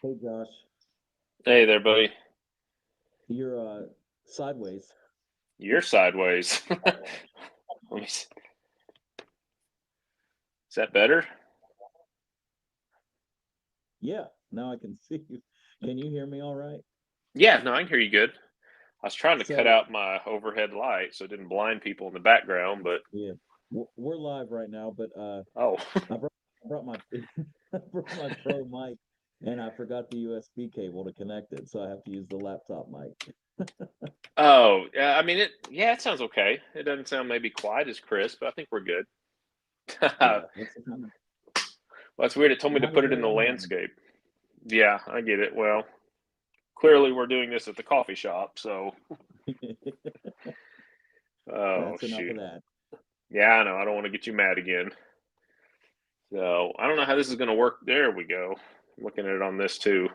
Hey Josh, Hey there, buddy. you're sideways. You're sideways. Is that better? Yeah, now I can see you. Can you hear me all right? Yeah, no, I can hear you good. I was trying to cut So, out my overhead light so it didn't blind people in the background, but yeah, we're live right now, but oh, I brought, I brought my I brought my pro mic and I forgot the USB cable to connect it, so I have to use the laptop mic. oh, yeah. I mean, it sounds okay. It doesn't sound maybe quite as crisp, but I think we're good. Well, Yeah, that's it's weird. It told me to kind of put the it in way the I'm running. landscape. Yeah, I get it. Well, clearly we're doing this at the coffee shop, so oh That's enough of shoot. that. Yeah, I know. I don't want to get you mad again. So I don't know how this is going to work. There we go. I'm looking at it on this too.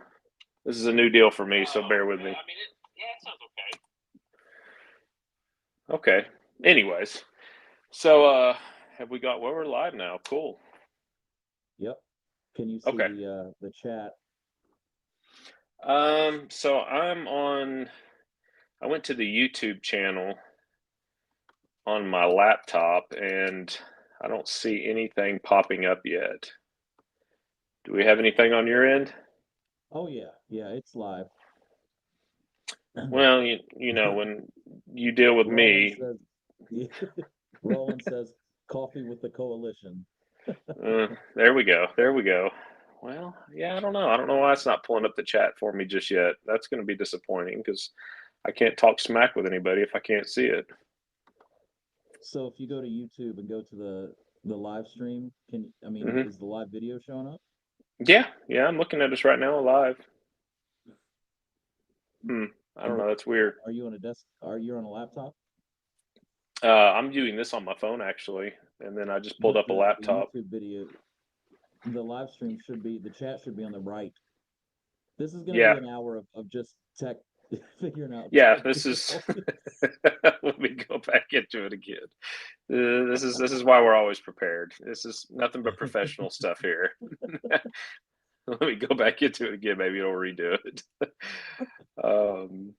This is a new deal for me, so bear with me. I mean, it sounds okay. Okay. Anyways, so have we got? Well, we're live now. Cool. Yep. Can you see Okay. the chat? So I'm on. I went to the YouTube channel on my laptop, and I don't see anything popping up yet. Do we have anything on your end? Oh yeah, it's live. Well, you know when you deal with Roland me, says, Roland says, coffee with the coalition. there we go. There we go. Well, yeah, I don't know. I don't know why it's not pulling up the chat for me just yet. That's going to be disappointing because I can't talk smack with anybody if I can't see it. So if you go to YouTube and go to the live stream, Hmm. is the live video showing up? Yeah, yeah, I'm looking at this right now live. Hmm. I And don't know. That's weird. are you on a desk? Are you on a laptop? I'm doing this on my phone actually, and then I just pulled But up a the laptop. YouTube video, the live stream should be the chat should be on the right. This is going to be Yeah, an hour of just tech figuring out yeah. tech This is. difficulties. Let me go back into it again. This is why we're always prepared. This is nothing but professional stuff here. Let me go back into it again. Maybe it'll redo it. Um,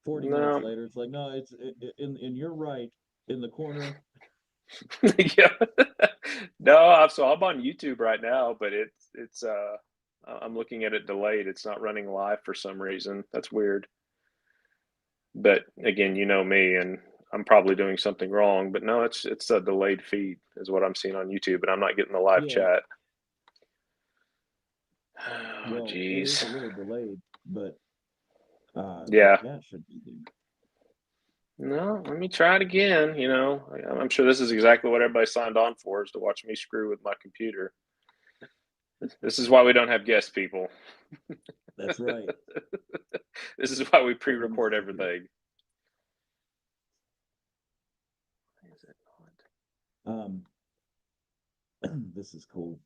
40 minutes no, later, it's like, no, in your right in the corner. yeah, no. So I'm on YouTube right now, but it's. I'm looking at it delayed. It's not running live for some reason. That's weird. But again, you know me, and I'm probably doing something wrong. But no, it's a delayed feed, is what I'm seeing on YouTube, and I'm not getting the live Yeah, chat. Oh, well, it is geez. a little delayed, but the Yeah. chat should be there. No, let me try it again. I'm sure this is exactly what everybody signed on for is to watch me screw with my computer. This is why we don't have guest people. That's right. This is why we Well, let me pre-record see here. everything. Is it Um, this is cool.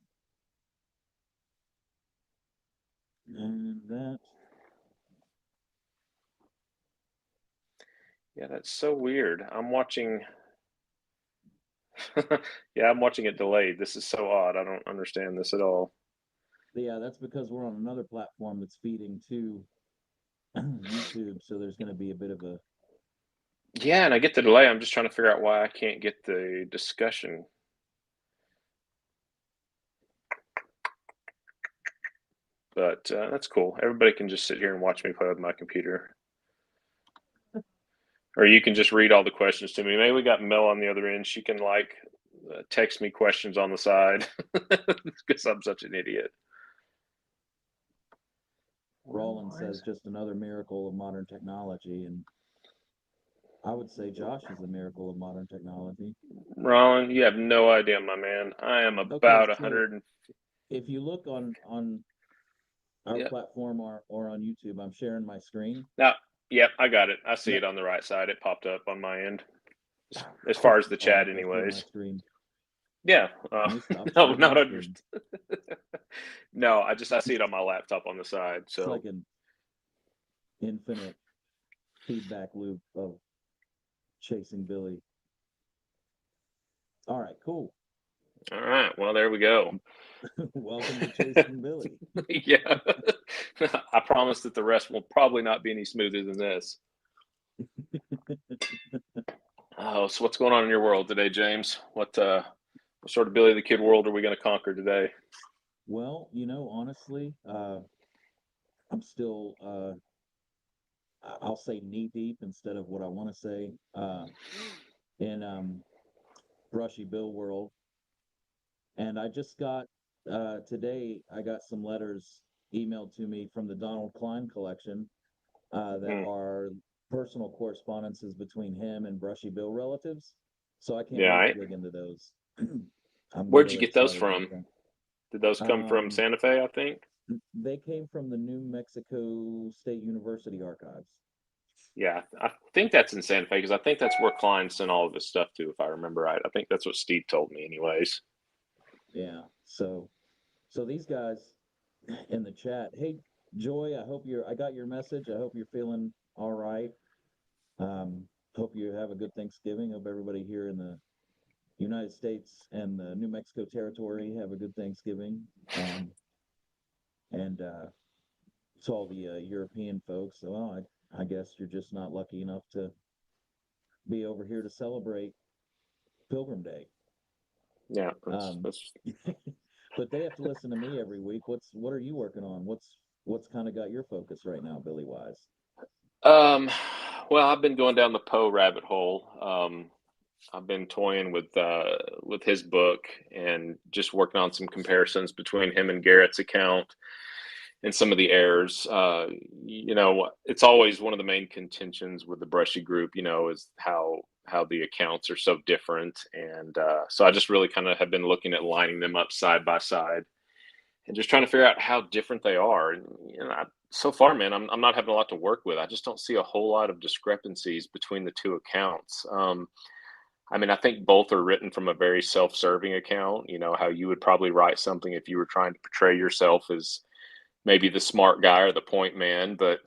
And that, Yeah, that's so weird. I'm watching. Yeah, I'm watching it delayed. This is so odd. I don't understand this at all. yeah, that's because we're on another platform that's feeding to YouTube, so there's going to be a bit of a. Yeah, and I get the delay. I'm just trying to figure out why I can't get the discussion. But that's cool. Everybody can just sit here and watch me play with my computer. Or you can just read all the questions to me. Maybe we got Mel on the other end. She can like text me questions on the side because I'm such an idiot. Well, Roland why says is just another miracle of modern technology, and I would say Josh is a miracle of modern technology. Ron? You have no idea, my man. I am Okay, about a so hundred and if you look on our yeah. platform or on YouTube, I'm sharing my screen. Now, yep, I got it. I see Yep. it on the right side. It popped up on my end, as far Just as the oh, chat, okay, share my anyways. screen. Yeah. Let me stop No, sharing not my under. screen. No, I see it on my laptop on the side. It's So like an infinite feedback loop of chasing Billy. All right, cool. all right. Well, there we go. Welcome to Chasing Billy. Yeah. I promise that the rest will probably not be any smoother than this. Oh, so what's going on in your world today, James? What sort of Billy the Kid world are we going to conquer today? Well, honestly, I'm still, I'll say knee deep instead of what I want to say, in Brushy Bill world. And I just got, today, I got some letters emailed to me from the Donald Klein collection, that Mm, are personal correspondences between him and Brushy Bill relatives. So I can't yeah, wait to right. dig into those. I'm Where'd you really get those excited about from? them. Did those come from Um, Santa Fe, I think? they came from the New Mexico State University archives. Yeah, I think that's in Santa Fe because I think that's where Klein sent all of his stuff to, if I remember right. I think that's what Steve told me, anyways. Yeah. So these guys in the chat, hey Joy, I got your message. I hope you're feeling all right. Um, hope you have a good Thanksgiving. Hope everybody here in the United States and the New Mexico territory have a good Thanksgiving. And to all the European folks, well, I guess you're just not lucky enough to be over here to celebrate Pilgrim Day. Yeah, that's Um, that's but they have to listen to me every week. What are you working on? What's kind of got your focus right now, Billy Wise? um well, I've been going down the Poe rabbit hole. I've been toying with his book and just working on some comparisons between him and Garrett's account and some of the errors. It's always one of the main contentions with the Brushy group, is how the accounts are so different, and so I just really kind of have been looking at lining them up side by side and just trying to figure out how different they are. And so far, man, I'm not having a lot to work with. I just don't see a whole lot of discrepancies between the two accounts. I mean, I think both are written from a very self-serving account. How you would probably write something if you were trying to portray yourself as maybe the smart guy or the point man. But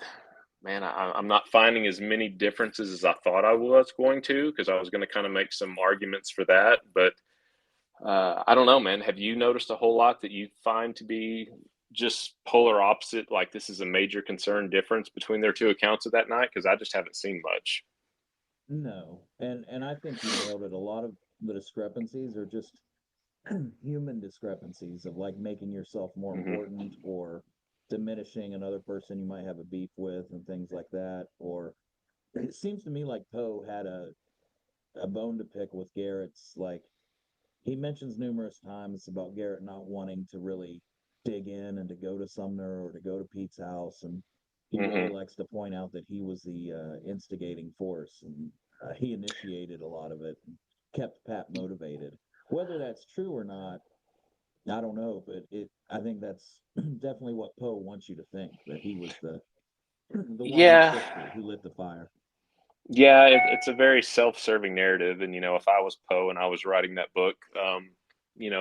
man, I'm not finding as many differences as I thought I was going to, because I was going to kind of make some arguments for that. But I don't know, man. Have you noticed a whole lot that you find to be just polar opposite? Like this is a major concern difference between their two accounts of that night? Because I just haven't seen much. No, and I think you nailed it. A lot of the discrepancies are just human discrepancies of like making yourself more Hmm. important or diminishing another person you might have a beef with and things like that. Or it seems to me like Poe had a bone to pick with Garrett's. Like he mentions numerous times about Garrett not wanting to really dig in and to go to Sumner or to go to Pete's house, and he really Hmm. likes to point out that he was the instigating force and he initiated a lot of it and kept Pat motivated. Whether that's true or not, I don't know, but I think that's definitely what Poe wants you to think, that he was the the one Yeah, who lit the fire. yeah, it's a very self-serving narrative, and if I was Poe and I was writing that book,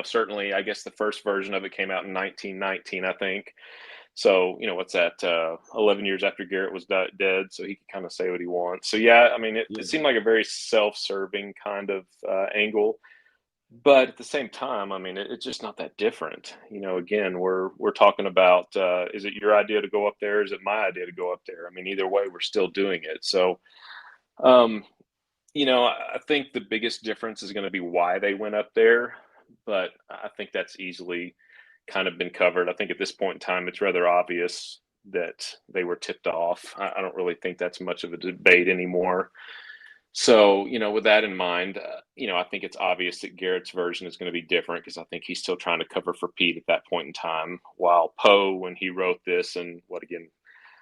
certainly, I guess the first version of it came out in 1919, I think. So, what's that? 11 years after Garrett was dead, so he could kind of say what he wants. So, yeah, I mean, it Yeah. seemed like a very self-serving kind of angle, but at the same time, I mean, it's just not that different. Again, we're talking about is it your idea to go up there? Is it my idea to go up there? I mean, either way, we're still doing it. So, um, I think the biggest difference is going to be why they went up there, but I think that's easily kind of been covered. I think at this point in time, it's rather obvious that they were tipped off. I don't really think that's much of a debate anymore. So, with that in mind, I think it's obvious that Garrett's version is going to be different because I think he's still trying to cover for Pete at that point in time. While Poe, when he wrote this, and what again,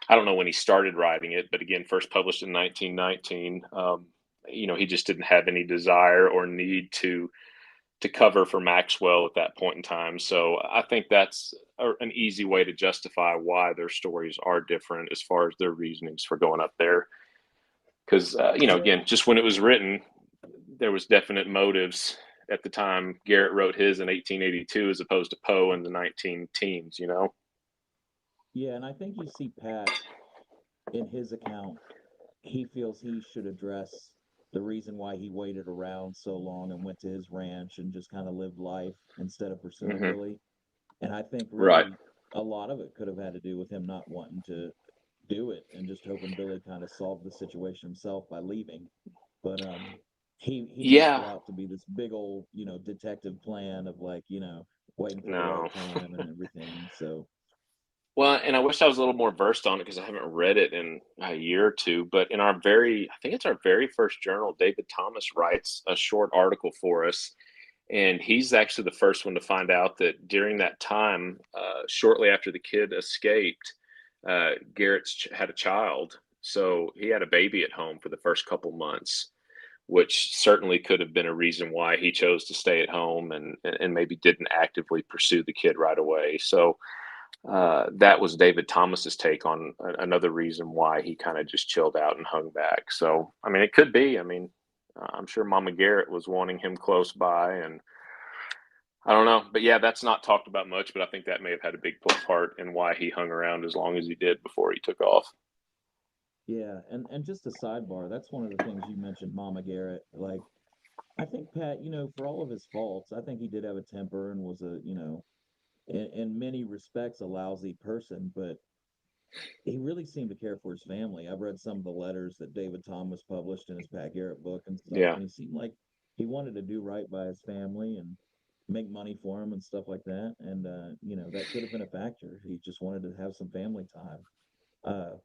I don't know when he started writing it, but again, first published in 1919. He just didn't have any desire or need to cover for Maxwell at that point in time. So I think that's an easy way to justify why their stories are different as far as their reasonings for going up there. Because Yeah. again, just when it was written, there was definite motives at the time. Garrett wrote his in 1882 as opposed to Poe in the 19 teens. Yeah, and I think you see Pat in his account, he feels he should address the reason why he waited around so long and went to his ranch and just kind of lived life instead of pursuing Hmm. Billy. And I think Right. really a lot of it could have had to do with him not wanting to do it and just hoping Billy kind of solved the situation himself by leaving. But he didn't set Yeah, out to be this big old, detective plan of like, waiting for the right no. time and everything. So Well, and I wish I was a little more versed on it because I haven't read it in a year or two. But in I think it's our very first journal, David Thomas writes a short article for us. And he's actually the first one to find out that during that time, shortly after the kid escaped, Garrett's had a child. So he had a baby at home for the first couple months, which certainly could have been a reason why he chose to stay at home and maybe didn't actively pursue the kid right away. So that was David Thomas's take on another reason why he kind of just chilled out and hung back. So, I mean, it could be. I mean, I'm sure Mama Garrett was wanting him close by, and I don't know. But yeah, that's not talked about much. But I think that may have had a big part in why he hung around as long as he did before he took off. yeah, and just a sidebar, that's one of the things you mentioned, Mama Garrett. Like, I think Pat, for all of his faults, I think he did have a temper and was in many respects a lousy person, but he really seemed to care for his family. I've read some of the letters that David Thomas published in his Pat Garrett book and stuff, Yeah, and he seemed like he wanted to do right by his family and make money for him and stuff like that. And that could have been a factor. He just wanted to have some family time. Uh,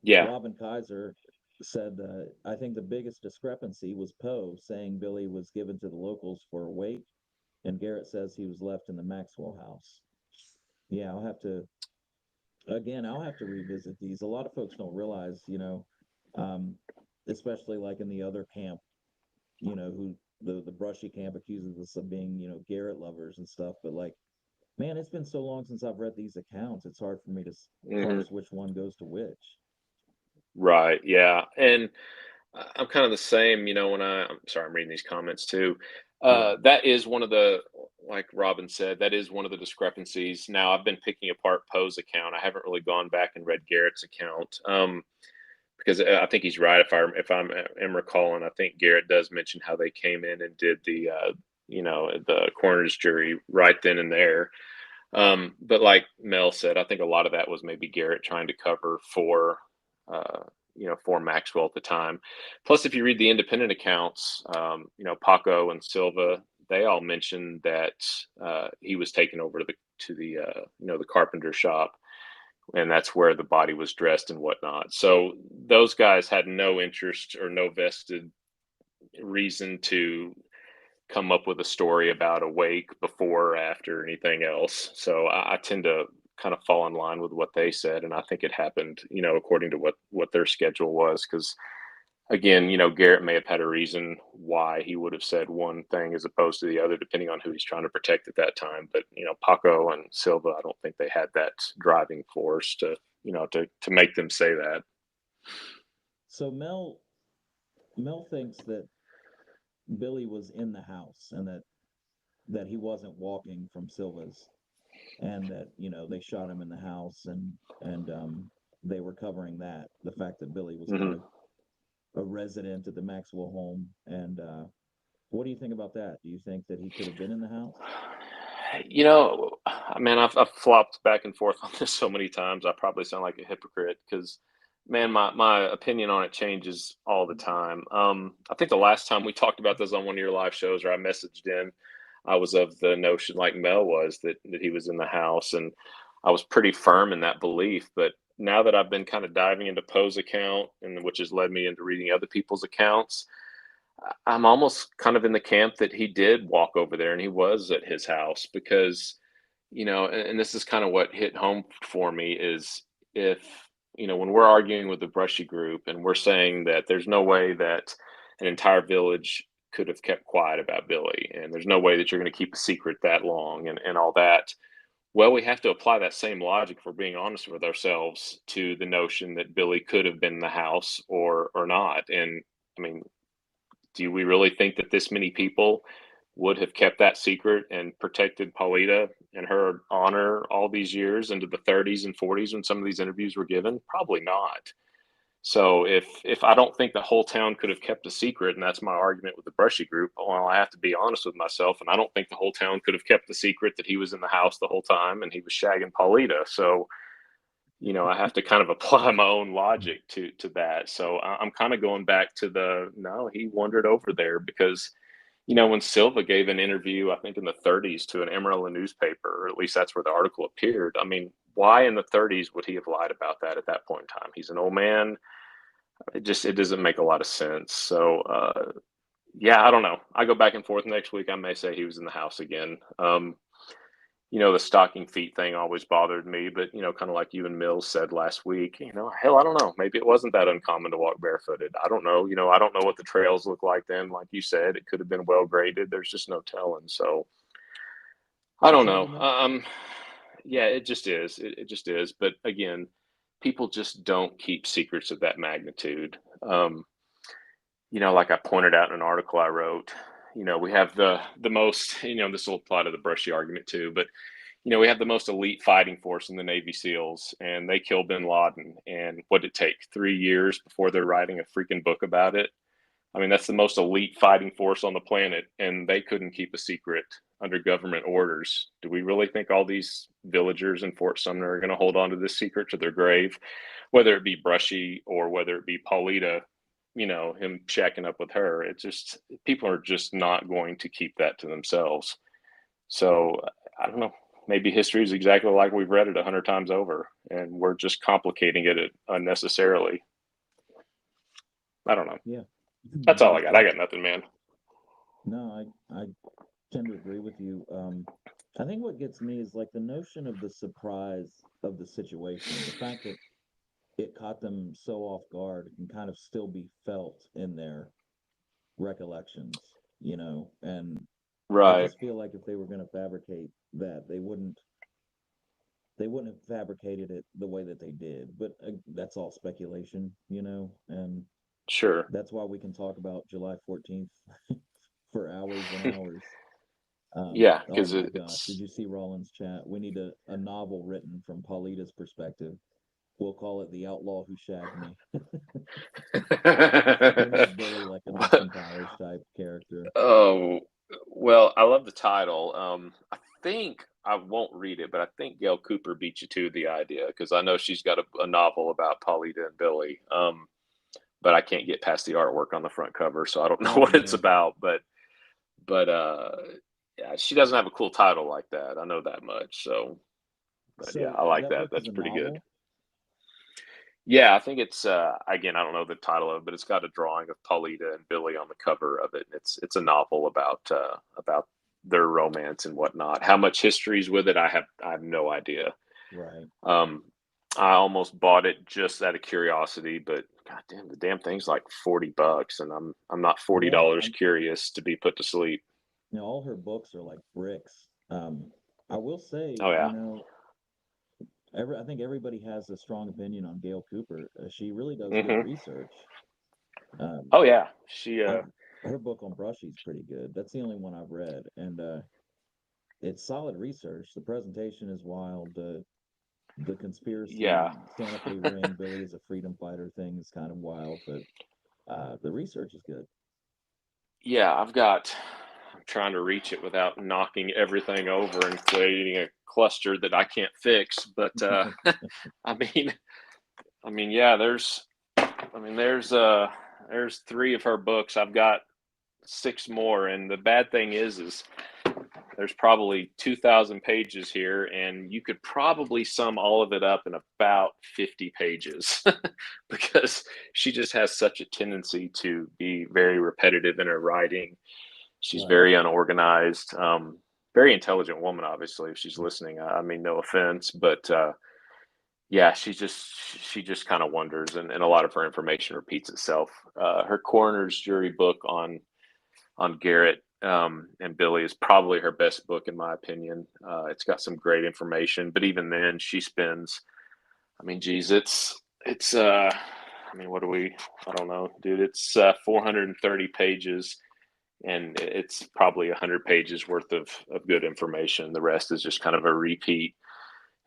yeah, Robin Kaiser said, I think the biggest discrepancy was Poe saying Billy was given to the locals for a wake, and Garrett says he was left in the Maxwell house. Yeah, I'll have to revisit these. A lot of folks don't realize, um, especially like in the other camp, who the brushy camp accuses us of being, Garrett lovers and stuff. But like, man, it's been so long since I've read these accounts. It's hard for me to hmm, parse which one goes to which. right, yeah, and I'm kind of the same. I'm sorry, I'm reading these comments too. Yeah. That is one of the, like Robin said, that is one of the discrepancies. Now, I've been picking apart Poe's account. I haven't really gone back and read Garrett's account. Because I think he's right. If I'm am recalling, I think Garrett does mention how they came in and did the coroner's jury right then and there. But like Mel said, I think a lot of that was maybe Garrett trying to cover uh, for Maxwell at the time. Plus, if you read the independent accounts, Paco and Silva, they all mentioned that he was taken over to the carpenter shop, and that's where the body was dressed and whatnot. So those guys had no interest or no vested reason to come up with a story about a wake before or after anything else. So I tend to kind of fall in line with what they said, and I think it happened, according to what their schedule was. Because again, Garrett may have had a reason why he would have said one thing as opposed to the other, depending on who he's trying to protect at that time. But Paco and Silva, I don't think they had that driving force to make them say that. So Mel thinks that Billy was in the house and that he wasn't walking from Silva's, and that they shot him in the house, and they were covering that, the fact that Billy was kind Hmm. of a resident at the Maxwell home. And what do you think about that? Do you think that he could have been in the house? Man, I've flopped back and forth on this so many times. I probably sound like a hypocrite because, man, my opinion on it changes all the time. I think the last time we talked about this on one of your live shows, or I messaged in, I was of the notion, like Mel was, that he was in the house, and I was pretty firm in that belief. But now that I've been kind of diving into Poe's account, and which has led me into reading other people's accounts, I'm almost kind of in the camp that he did walk over there and he was at his house because, and this is kind of what hit home for me is if, when we're arguing with the brushy group and we're saying that there's no way that an entire village could have kept quiet about Billy, and there's no way that you're going to keep a secret that long and all that. Well, we have to apply that same logic, if we're being honest with ourselves, to the notion that Billy could have been in the house or not. And I mean, do we really think that this many people would have kept that secret and protected Paulita and her honor all these years into the 30s and 40s when some of these interviews were given? Probably not. So if I don't think the whole town could have kept a secret, and that's my argument with the Brushy group, well, I have to be honest with myself, and I don't think the whole town could have kept the secret that he was in the house the whole time and he was shagging Paulita. So I have to kind of apply my own logic to that. So I'm kind of going back to the no, he wandered over there because when Silva gave an interview, I think in the 30s to an Amarillo newspaper, or at least that's where the article appeared. I mean, why in the 30s would he have lied about that at that point in time? He's an old man. It doesn't make a lot of sense. So yeah, I don't know. I go back and forth. Next week, I may say he was in the house again. The stocking feet thing always bothered me, but kind of like you and Mills said last week, hell, I don't know. Maybe it wasn't that uncommon to walk barefooted. I don't know. I don't know what the trails look like then. Like you said, it could have been well graded. There's just no telling. So I It's don't hard to know. know. Yeah, it just is. It just is. But again, people just don't keep secrets of that magnitude. Like I pointed out in an article I wrote, we have the most, this will apply to the Brushy argument too, but we have the most elite fighting force in the Navy SEALs, and they killed Bin Laden. And what did it take? 3 years before they're writing a freaking book about it. I mean, that's the most elite fighting force on the planet, and they couldn't keep a secret under government orders. Do we really think all these villagers in Fort Sumner are going to hold on to this secret to their grave, whether it be Brushy or whether it be Paulita? Him shacking up with her. It's just people are just not going to keep that to themselves. So I don't know. Maybe history is exactly like we've read it 100 times over, and we're just complicating it unnecessarily. I don't know. Yeah. That's all I That's got. I fair. got nothing, man. No, I tend to agree with you. I think what gets me is like the notion of the surprise of the situation. The fact that it caught them so off guard can kind of still be felt in their recollections, and I Right. just feel like if they were going to fabricate that, they wouldn't have fabricated it the way that they did. But that's all speculation, and Sure. that's why we can talk about July 14th for hours and hours. Yeah, Oh because my gosh, did it's. you see Roland's chat? We need a novel written from Paulita's perspective. We'll call it The Outlaw Who Shagged Me. We'll make Billy like an Austin Powers type character. Oh, well, I love the title. I think I won't read it, but I think Gail Cooper beat you to the idea because I know she's got a novel about Paulita and Billy. But I can't get past the artwork on the front cover, so I don't know Oh what it's yeah. about. But yeah, she doesn't have a cool title like that. I know that much. So, but yeah, So I like that that. book is That's a pretty good. novel. Yeah, I think it's again, I don't know the title of it, but it's got a drawing of Paulita and Billy on the cover of it. It's a novel about their romance and whatnot. How much history's with it, I have no idea. Right. Um, I almost bought it just out of curiosity, but god damn, the damn thing's like $40, and I'm not forty Yeah. dollars curious to be put to sleep. All her books are like bricks. I will say, Oh yeah. I think everybody has a strong opinion on Gail Cooper. She really does good Hmm. research. Um, Oh yeah. She I, her book on Brushy's pretty good. That's the only one I've read, and it's solid research. The presentation is wild. The yeah. conspiracy Santa Fe ring, Billy is a freedom fighter thing is kind of wild, but the research is good. Yeah, I'm trying to reach it without knocking everything over and creating a cluster that I can't fix. But I mean, yeah, there's three of her books. I've got six more, and the bad thing is there's probably 2,000 pages here, and you could probably sum all of it up in about 50 pages because she just has such a tendency to be very repetitive in her writing. She's Right. very unorganized, very intelligent woman, obviously, if she's listening. I mean, no offense, but yeah, she just kind of wonders, and a lot of her information repeats itself. Her coroner's jury book on Garrett and Billy is probably her best book in my opinion. It's got some great information, but even then, she spends. I mean, geez, it's. I mean, what do we? I don't know, dude. It's 430 pages, and it's probably 100 pages worth of good information. The rest is just kind of a repeat.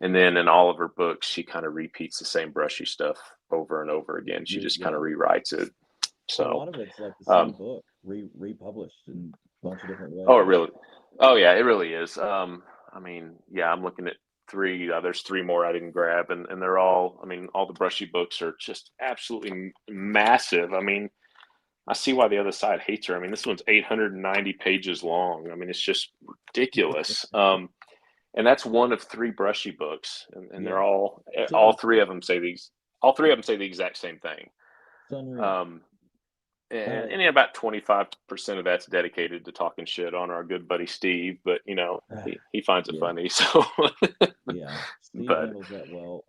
And then in all of her books, she kind of repeats the same brushy stuff over and over again. She just kind Yeah. of rewrites it. A So, lot of it's like the same um, book republished in a bunch of different oh, it ways. really, oh yeah, it really is. I mean, yeah, I'm looking at three. There's three more I didn't grab, and they're all. I mean, all the brushy books are just absolutely massive. I mean, I see why the other side hates her. I mean, this one's 890 pages long. I mean, it's just ridiculous. And that's one of three brushy books, and they're Yeah. all Silly three stuff. of them say these. All three of them say the exact same thing. It's unreal. Um, and, Uh, and about 25% of that's dedicated to talking shit on our good buddy Steve, but he finds it yeah. funny. So, Yeah. Steve but handles that well.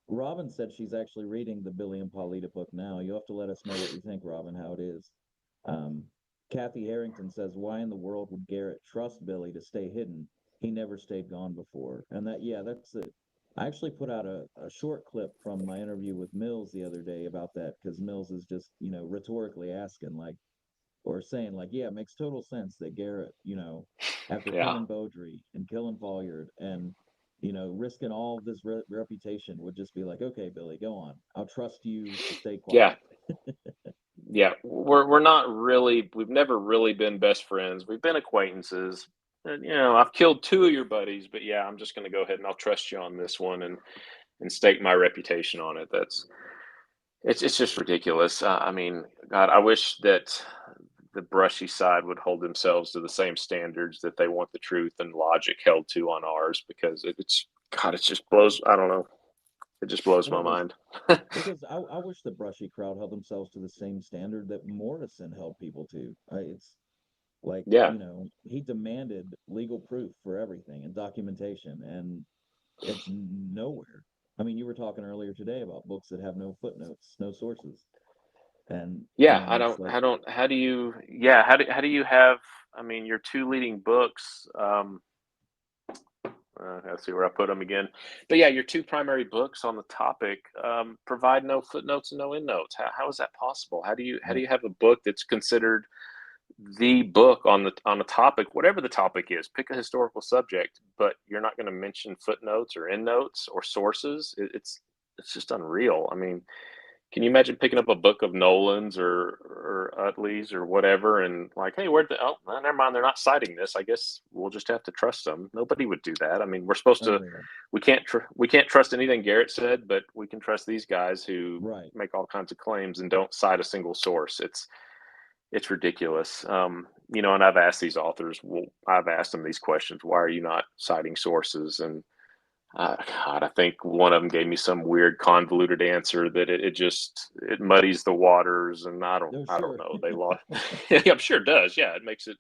Robin said she's actually reading the Billy and Paulita book now. You'll have to let us know what you think, Robin, how it is. Um, Kathy Harrington says, "Why in the world would Garrett trust Billy to stay hidden? He never stayed gone before." And yeah, that's it. I actually put out a short clip from my interview with Mills the other day about that because Mills is just, rhetorically asking, like, or saying, like, yeah, it makes total sense that Garrett, after yeah, killing Beaudry and killing Folliard and, risking all of this reputation would just be like, okay, Billy, go on. I'll trust you to stay yeah, quiet. yeah. We're not really. We've never really been best friends. We've been acquaintances. And, I've killed two of your buddies, but yeah, I'm just going to go ahead and I'll trust you on this one and stake my reputation on it. It's just ridiculous. I mean, God, I wish that the brushy side would hold themselves to the same standards that they want the truth and logic held to on ours, because it's God, it just blows. I don't know. It just blows my Well, mind. because I wish the brushy crowd held themselves to the same standard that Morrison held people to. It's like, Yeah, he demanded legal proof for everything and documentation, and it's nowhere. I mean, you were talking earlier today about books that have no footnotes, no sources. And, yeah. it's like, I don't. How do you? Yeah. How do you have? I mean, your two leading books. Let's see where I put them again. But yeah, your two primary books on the topic provide no footnotes and no endnotes. How is that possible? How do yeah, you have a book that's considered the book on the topic, whatever the topic is? Pick a historical subject, but you're not going to mention footnotes or endnotes or sources. It's just unreal. I mean, can you imagine picking up a book of Nolan's or Utley's or whatever, and like, hey, where'd the, oh, well, never mind, they're not citing this. I guess we'll just have to trust them. Nobody would do that. I mean, we're supposed to. unreal. We can't trust anything Garrett said, but we can trust these guys who Right. make all kinds of claims and don't cite a single source. It's ridiculous. And I've asked these authors. Well, I've asked them these questions. Why are you not citing sources? And God, I think one of them gave me some weird convoluted answer that it muddies the waters, and No, I don't sure. know. They lost. Yeah, I'm sure it does. Yeah, it makes it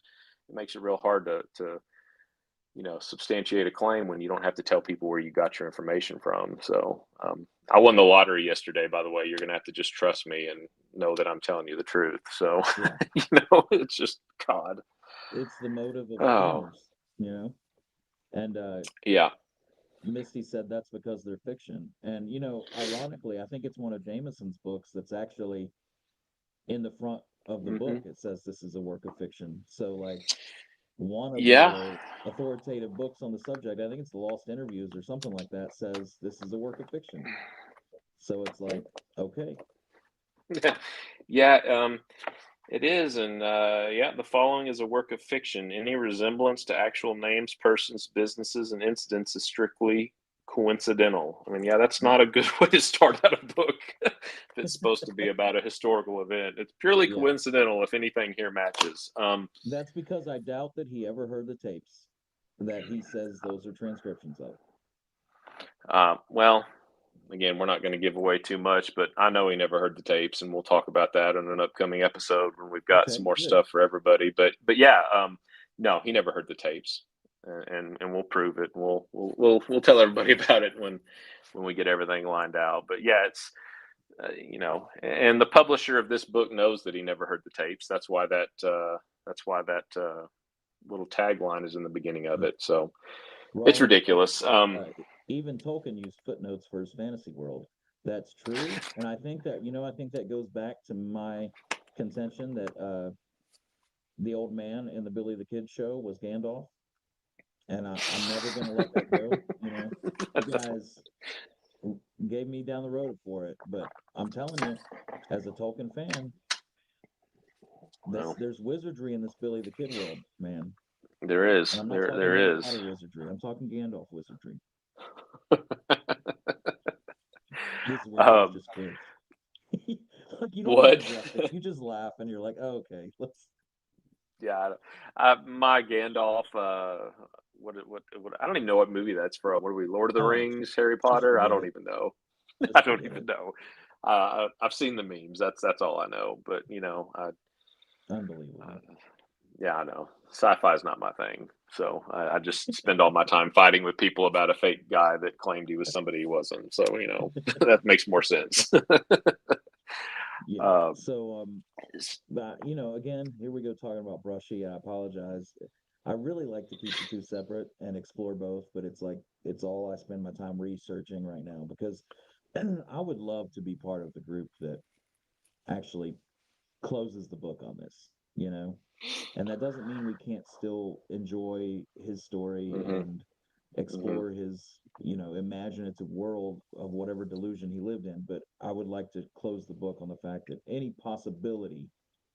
real hard to substantiate a claim when you don't have to tell people where you got your information from. So I won the lottery yesterday. By the way, you're gonna have to just trust me and know that I'm telling you the truth. So Yeah. it's just God. It's the motive of Oh scammers, you know? And yeah. Misty said that's because they're fiction. And, ironically, I think it's one of Jameson's books that's actually in the front of the Hmm. book. It says this is a work of fiction. So, like, one of the Yeah. more authoritative books on the subject, I think it's The Lost Interviews or something like that, says this is a work of fiction. So it's like, okay, Yeah, it is, and yeah, the following is a work of fiction. Any resemblance to actual names, persons, businesses, and incidents is strictly coincidental. I mean, yeah, that's yeah, not a good way to start out a book if it's supposed to be about a historical event. It's purely yeah. coincidental if anything here matches. That's because I doubt that he ever heard the tapes that he says those are transcriptions of. Well, again, we're not going to give away too much, but I know he never heard the tapes, and we'll talk about that in an upcoming episode when we've got Okay, some more good. stuff for everybody. But yeah, no, he never heard the tapes, and we'll prove it. We'll tell everybody about it when we get everything lined out. But yeah, it's and the publisher of this book knows that he never heard the tapes. That's why that little tagline is in the beginning of Yeah. it. So it's Robin ridiculous. said, even Tolkien used footnotes for his fantasy world. That's true, and I think that goes back to my contention that the old man in the Billy the Kid show was Gandalf, and I'm never going to let that go. You guys gave me down the road for it. But I'm telling you, as a Tolkien fan, Well, there's wizardry in this Billy the Kid world, man. there And is. I'm not talking Harry There is. Potter wizardry. I'm talking Gandalf wizardry. This is where yours um, just clicks. Like you don't even what? address it. You just laugh and you're like, oh, okay, let's. Yeah, my Gandalf. What? I don't even know what movie that's from. What are we? Lord of the Oh, Rings, Harry just Potter? I forget don't it. even know. I Just don't forget even it. know. I've seen the memes. That's all I know. But Unbelievable. yeah, I know. Sci-fi is not my thing. So I just spend all my time fighting with people about a fake guy that claimed he was somebody he wasn't. So that makes more sense. Yeah. um, So but again, here we go talking about brushy. I apologize. I really like to keep the two separate and explore both, but it's like it's all I spend my time researching right now because I would love to be part of the group that actually closes the book on this. And that doesn't mean we can't still enjoy his story hmm and hmm explore his imaginative world of whatever delusion he lived in. But I would like to close the book on the fact that any possibility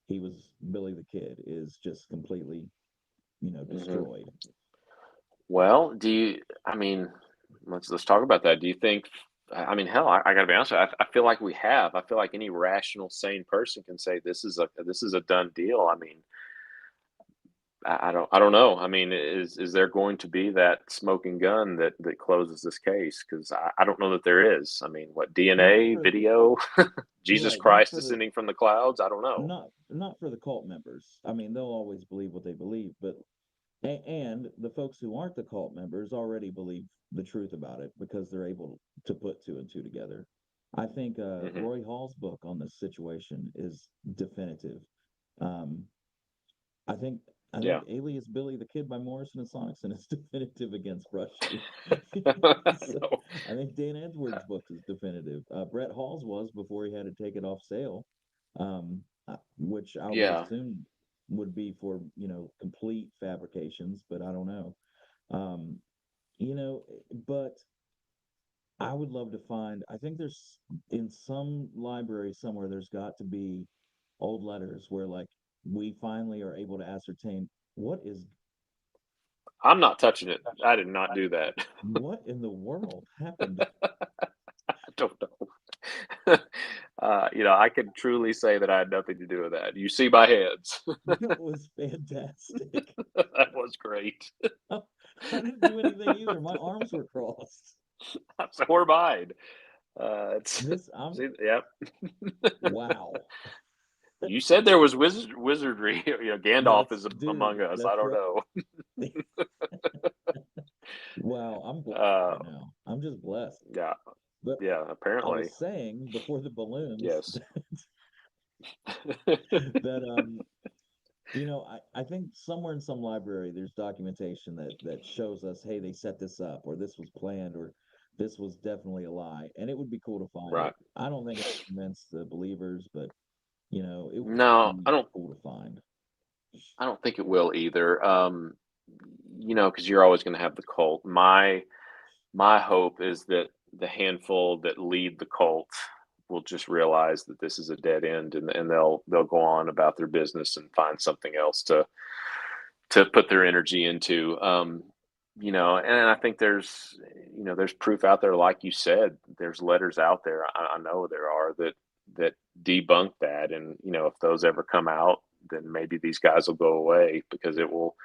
he was Billy the Kid is just completely hmm destroyed. Well, I mean, let's talk about that. Do you think, I mean, hell, I gotta be honest with you, I feel like we have. I feel like any rational, sane person can say this is a done deal. I mean, I don't know. I mean, is there going to be that smoking gun that closes this case? Because I don't know that there is. I mean, what Not DNA, for video, Jesus right, not Christ for descending from the clouds? I don't know. not for the cult members. I mean, they'll always believe what they believe, but and the folks who aren't the cult members already believe the truth about it because they're able to put two and two together. I think hmm Roy Hall's book on this situation is definitive. Um, I think I Yeah. think Alias Billy the Kid by Morrison and Sonicson is definitive against Brushy. So No. I think Dan Edwards' book is definitive. Brett Hall's was before he had to take it off sale, which I would Yeah. assume would be for complete fabrications, but I don't know. Um, but I would love to find, I think there's in some library somewhere, there's got to be old letters where like we finally are able to ascertain what is I'm not touching it. I did not do that. what in the world happened. I don't know. I could truly say that I had nothing to do with that. You see my hands. It was fantastic. That was great. I didn't do anything either. My arms were crossed. So were mine. It's This I'm see, yep. wow. You said there was wizardry. Gandalf That's is dude, among us. I that's don't right. know. Wow, I'm blessed Uh, right now. I'm just blessed. yeah, But yeah. I Apparently, was saying before the balloons yes. that I think somewhere in some library there's documentation that shows us, hey, they set this up, or this was planned, or this was definitely a lie. And it would be cool to find it. Right. I don't think it'll convince the believers, but it would No, be cool to find. I don't think it will either. Because you're always going to have the cult. My hope is that the handful that lead the cult will just realize that this is a dead end, and they'll go on about their business and find something else to put their energy into. And I think there's proof out there, like you said, there's letters out there. I know there are that debunk that, and if those ever come out, then maybe these guys will go away because it will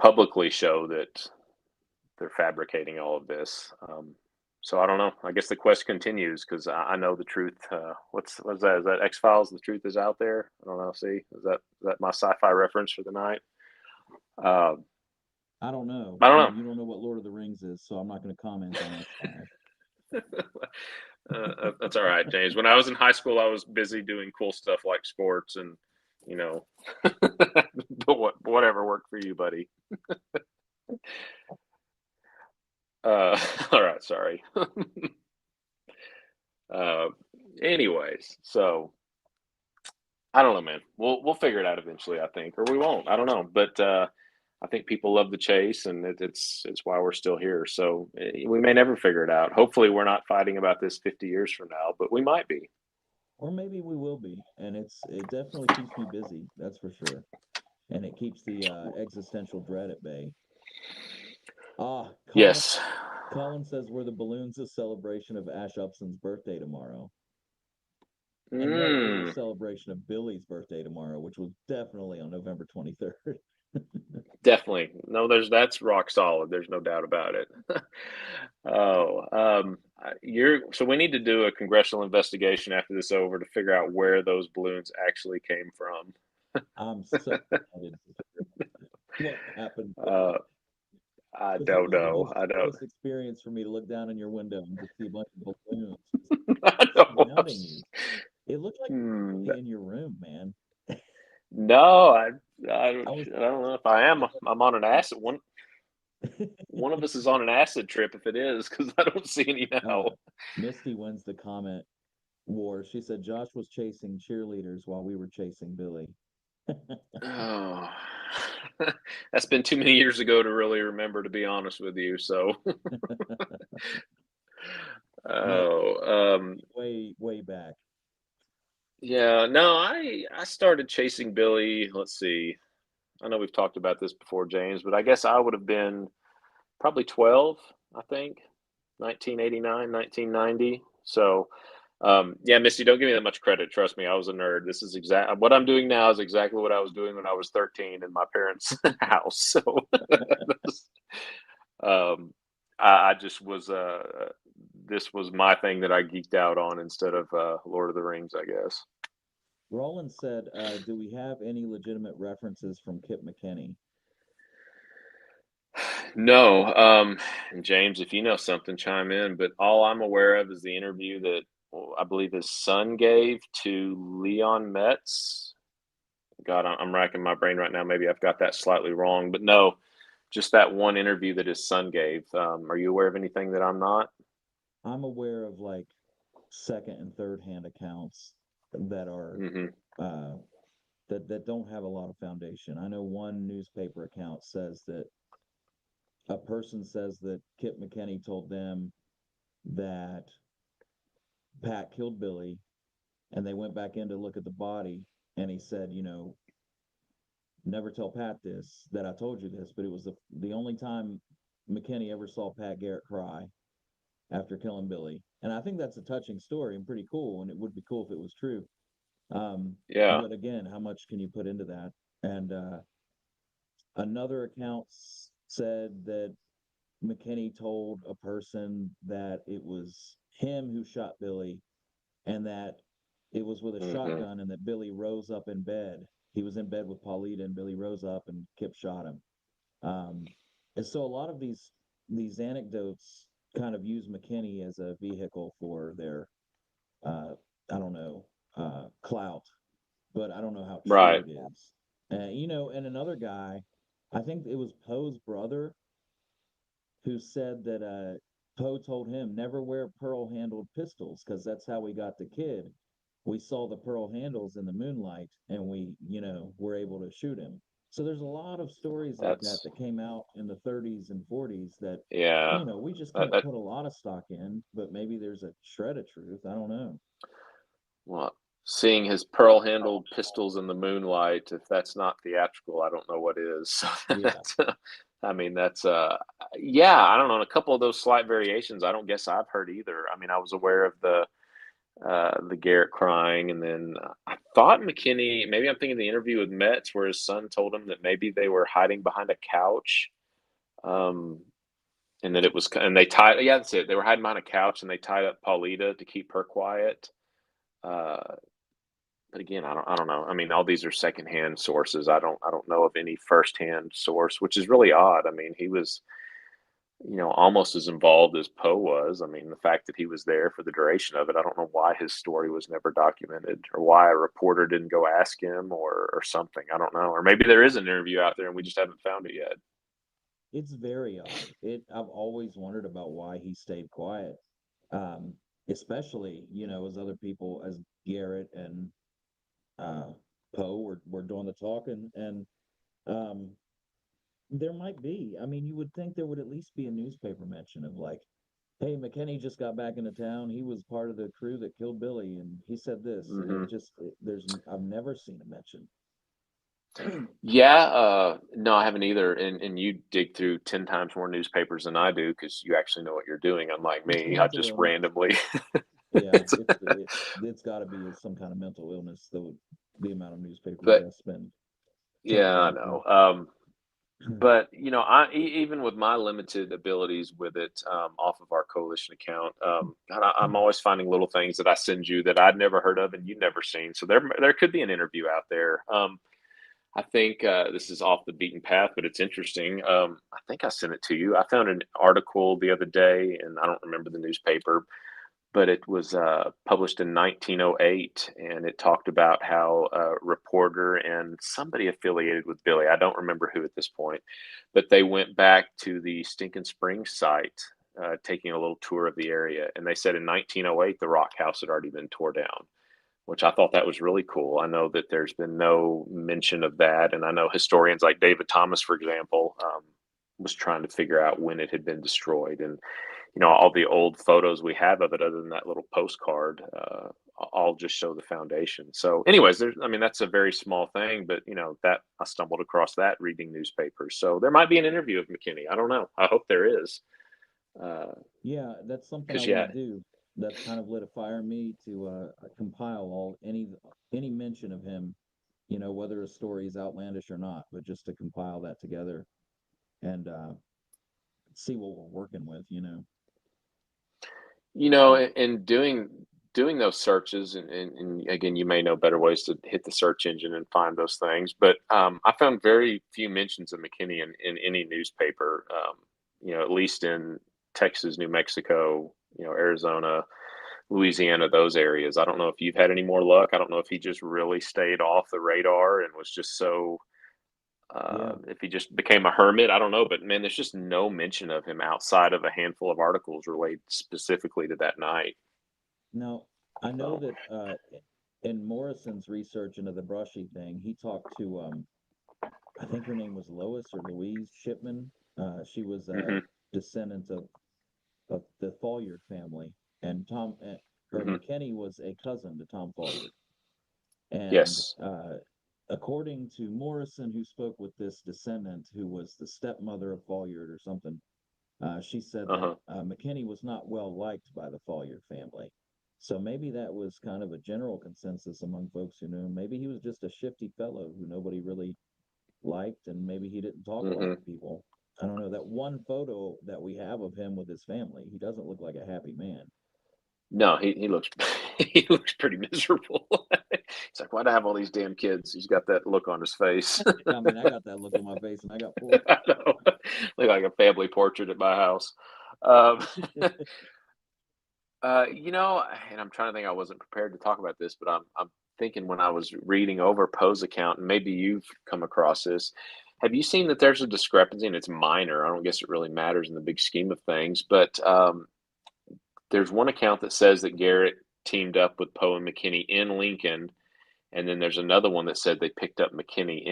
publicly show that they're fabricating all of this. So I don't know. I guess the quest continues because I know the truth. What's that? Is that X Files? The truth is out there. I don't know. See, is that my sci-fi reference for the night? Uh, I don't know. I don't know. You don't know what Lord of the Rings is, so I'm not going to comment on X Files. That's all right, James. When I was in high school, I was busy doing cool stuff like sports and you know, but whatever worked for you, buddy. All right, sorry. uh, anyways, so I don't know, man. We'll figure it out eventually, I think, or we won't. I don't know, but I think people love the chase, and it's why we're still here. So we may never figure it out. Hopefully, we're not fighting about this 50 years from now, but we might be. Or maybe we will be, and it definitely keeps me busy, that's for sure. And it keeps the existential dread at bay. Ah, Yes. Colin says were the balloons a celebration of Ash Upson's birthday tomorrow? And no, it was a Mm, celebration of Billy's birthday tomorrow, which was definitely on November 23rd. definitely. No, that's rock solid. There's no doubt about it. Oh, you're so we need to do a congressional investigation after this over to figure out where those balloons actually came from. I'm so excited to figure out what happened there. Uh, I Because it don't was the know. most I don't. surrealist experience for me to look down in your window and just see a bunch of balloons just I know. surrounding you. It looked like you were Hmm. really in your room, man. No, I was I don't know if I am. I'm on an acid one of us is on an acid trip if it is because I don't see any uh, now. Misty wins the comment war. She said Josh was chasing cheerleaders while we were chasing Billy. Oh, that's been too many years ago to really remember, to be honest with you. So, Yeah, oh, way, way back. yeah, no, I started chasing Billy. Let's see. I know we've talked about this before, James, but I guess I would have been probably 12, I think, 1989, 1990. So, yeah, Misty, don't give me that much credit. Trust me, I was a nerd. This is exact what I'm doing now is exactly what I was doing when I was 13 in my parents' house. So, um, I just was this was my thing that I geeked out on instead of Lord of the Rings, I guess. Roland said, "Do we have any legitimate references from Kip McKinney?" No, and James, if you know something, chime in. But all I'm aware of is the interview that I believe his son gave to Leon Metz. God, I'm racking my brain right now. Maybe I've got that slightly wrong, but no, just that one interview that his son gave. Are you aware of anything that I'm not? I'm aware of like second and third hand accounts that are Hmm. uh, that don't have a lot of foundation. I know one newspaper account says that a person says that Kip McKinney told them that Pat killed Billy, and they went back in to look at the body, and he said, never tell Pat this that I told you this, but it was the only time McKinney ever saw Pat Garrett cry after killing Billy. And I think that's a touching story and pretty cool, and it would be cool if it was true. Yeah. But again, how much can you put into that? And another account said that McKinney told a person that it was him who shot Billy and that it was with a Hmm. shotgun and that Billy rose up in bed. He was in bed with Paulita and Billy rose up and Kip shot him. Um, and so a lot of these anecdotes kind of use McKinney as a vehicle for their uh, I don't know clout, but I don't know how true Right. it is. And another guy, I think it was Poe's brother who said that Poe told him never wear pearl handled pistols because that's how we got the kid. We saw the pearl handles in the moonlight and we were able to shoot him. So there's a lot of stories like that That's that came out in the 30s and 40s that, yeah. we just That, can't that put a lot of stock in, but maybe there's a shred of truth. I don't know. well, seeing his pearl-handled pistols in the moonlight, if that's not theatrical, I don't know what is. So Yeah. that's, I mean, that's yeah. I don't know. A couple of those slight variations, I don't guess I've heard either. I mean, I was aware of the Garrett crying, and then I thought McKinney. Maybe I'm thinking the interview with Metz, where his son told him that maybe they were hiding behind a couch, um, and that it was, and they tied. Yeah, that's it. They were hiding behind a couch, and they tied up Paulita to keep her quiet. Uh, but again, I don't know. I mean, all these are secondhand sources. I don't know of any firsthand source, which is really odd. I mean, he was, almost as involved as Poe was. I mean, the fact that he was there for the duration of it, I don't know why his story was never documented or why a reporter didn't go ask him or something. I don't know. Or maybe there is an interview out there and we just haven't found it yet. It's very odd. I've always wondered about why he stayed quiet. Um, Especially, as other people as Garrett and uh Poe were doing the talking and um There might be. I mean, you would think there would at least be a newspaper mention of like, hey, McKinney just got back into town. He was part of the crew that killed Billy, and he said this. And Hmm. I've never seen a mention. Yeah, no, I haven't either. And you dig through 10 times more newspapers than I do because you actually know what you're doing, unlike me. I Mental just illness. randomly. Yeah, It's, it's got to be some kind of mental illness. The amount of newspaper you but got to spend trying to yeah, I cover know. for. But even with my limited abilities with it, off of our coalition account, God, I'm always finding little things that I send you that I'd never heard of and you've never seen. So there could be an interview out there. I think this is off the beaten path, but it's interesting. I think I sent it to you. I found an article the other day, and I don't remember the newspaper, but it was published in 1908, and it talked about how a reporter and somebody affiliated with Billy, I don't remember who at this point, but they went back to the Stinking Springs site, taking a little tour of the area, and they said in 1908 the rock house had already been tore down, which I thought that was really cool. I know that there's been no mention of that, and I know historians like David Thomas, for example, was trying to figure out when it had been destroyed, and all the old photos we have of it, other than that little postcard, all just show the foundation. So, anyways, I mean, that's a very small thing, but that I stumbled across that reading newspapers. So there might be an interview of McKinney. I don't know. I hope there is, Yeah, that's something I because want yeah, to do. That's kind of lit a fire in me to compile all any mention of him, whether a story is outlandish or not, but just to compile that together and see what we're working with. So and doing those searches, and again, you may know better ways to hit the search engine and find those things, but I found very few mentions of McKinney in any newspaper, at least in Texas, New Mexico, Arizona, Louisiana, those areas. I don't know if you've had any more luck. I don't know if he just really stayed off the radar and was just so, yeah, if he just became a hermit, I don't know, but man, there's just no mention of him outside of a handful of articles related specifically to that night. now I know So, that in Morrison's research into the Brushy thing, he talked to I think her name was Lois or Louise Shipman. She was a hmm descendant of the Folliard family, and or hmm McKinney was a cousin to Tom Folliard. And yes, according to Morrison, who spoke with this descendant, who was the stepmother of Folliard or something, she said that uh-huh, McKinney was not well liked by the Folliard family. So maybe that was kind of a general consensus among folks who knew him. Maybe he was just a shifty fellow who nobody really liked, and maybe he didn't talk a lot hmm to people. I don't know. That one photo that we have of him with his family, he doesn't look like a happy man. no, he looks he looks pretty miserable. He's like, why'd I have all these damn kids? He's got that look on his face. I mean, I got that look on my face, and I got four. I know. Look like a family portrait at my house. Um, and I'm trying to think. I wasn't prepared to talk about this, but I'm thinking when I was reading over Poe's account, and maybe you've come across this. Have you seen that there's a discrepancy, and it's minor? I don't guess it really matters in the big scheme of things, but there's one account that says that Garrett teamed up with Poe and McKinney in Lincoln, and then there's another one that said they picked up McKinney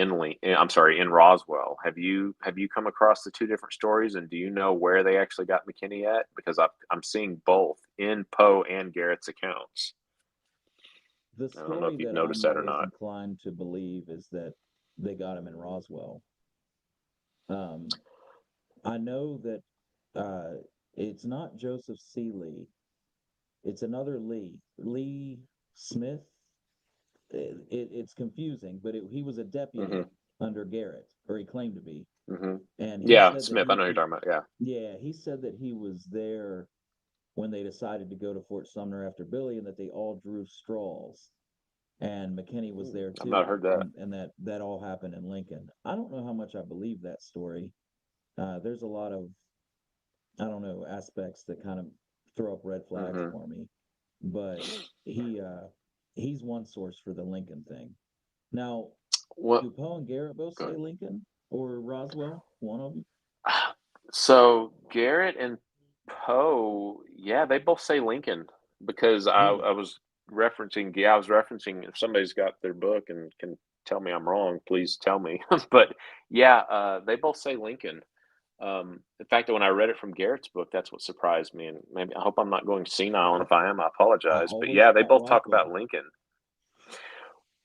I'm sorry, in Roswell. Have you come across the two different stories, and do you know where they actually got McKinney at? Because I'm seeing both in Poe and Garrett's accounts. The I don't know story if you've that noticed I'm that or always not. inclined to believe is that they got him in Roswell. Um, I know that uh, it's not Joseph C. Lee. It's another Lee, Lee Smith. It's confusing, but he was a deputy Hmm. under Garrett, or he claimed to be. Hmm. And he Yeah, said that Smith. I know who you're talking about. yeah, he said that he was there when they decided to go to Fort Sumner after Billy, and that they all drew straws. And McKinney was Yeah. there I've not too, heard that. and that all happened in Lincoln. I don't know how much I believe that story. There's a lot of I don't know aspects that kind of throw up red flags Hmm. for me, but he uh, he's one source for the Lincoln thing. Now, What? do Poe and Garrett both say Good. Lincoln or Roswell? One of them. So Garrett and Poe, yeah, they both say Lincoln because I, Really? I was referencing. Yeah, I was referencing. If somebody's got their book and can tell me I'm wrong, please tell me. But yeah, they both say Lincoln. In fact, when I read it from Garrett's book, that's what surprised me, and maybe I hope I'm not going senile, and if I am, I I apologize. But always yeah, they thought both talk about Roswell. Lincoln.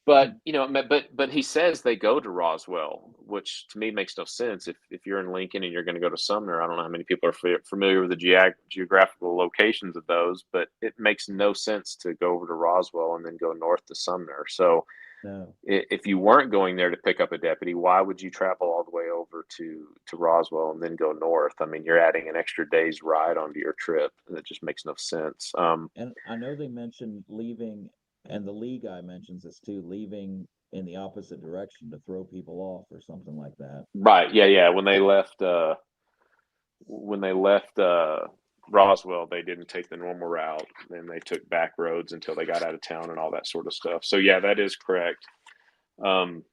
But, Hmm. but he says they go to Roswell, which to me makes no sense. If you're in Lincoln and you're going to go to Sumner, I don't know how many people are familiar with the geographical locations of those, but it makes no sense to go over to Roswell and then go north to Sumner. So No. if you weren't going there to pick up a deputy, why would you travel all the way over to Roswell and then go north? I mean, you're adding an extra day's ride onto your trip, and it just makes no sense. And I know they mentioned leaving, and the Lee guy mentions this too, leaving in the opposite direction to throw people off or something like that. Right? Yeah, yeah. When they left Roswell, they didn't take the normal route. Then they took back roads until they got out of town and all that sort of stuff. So yeah, that is correct. Um,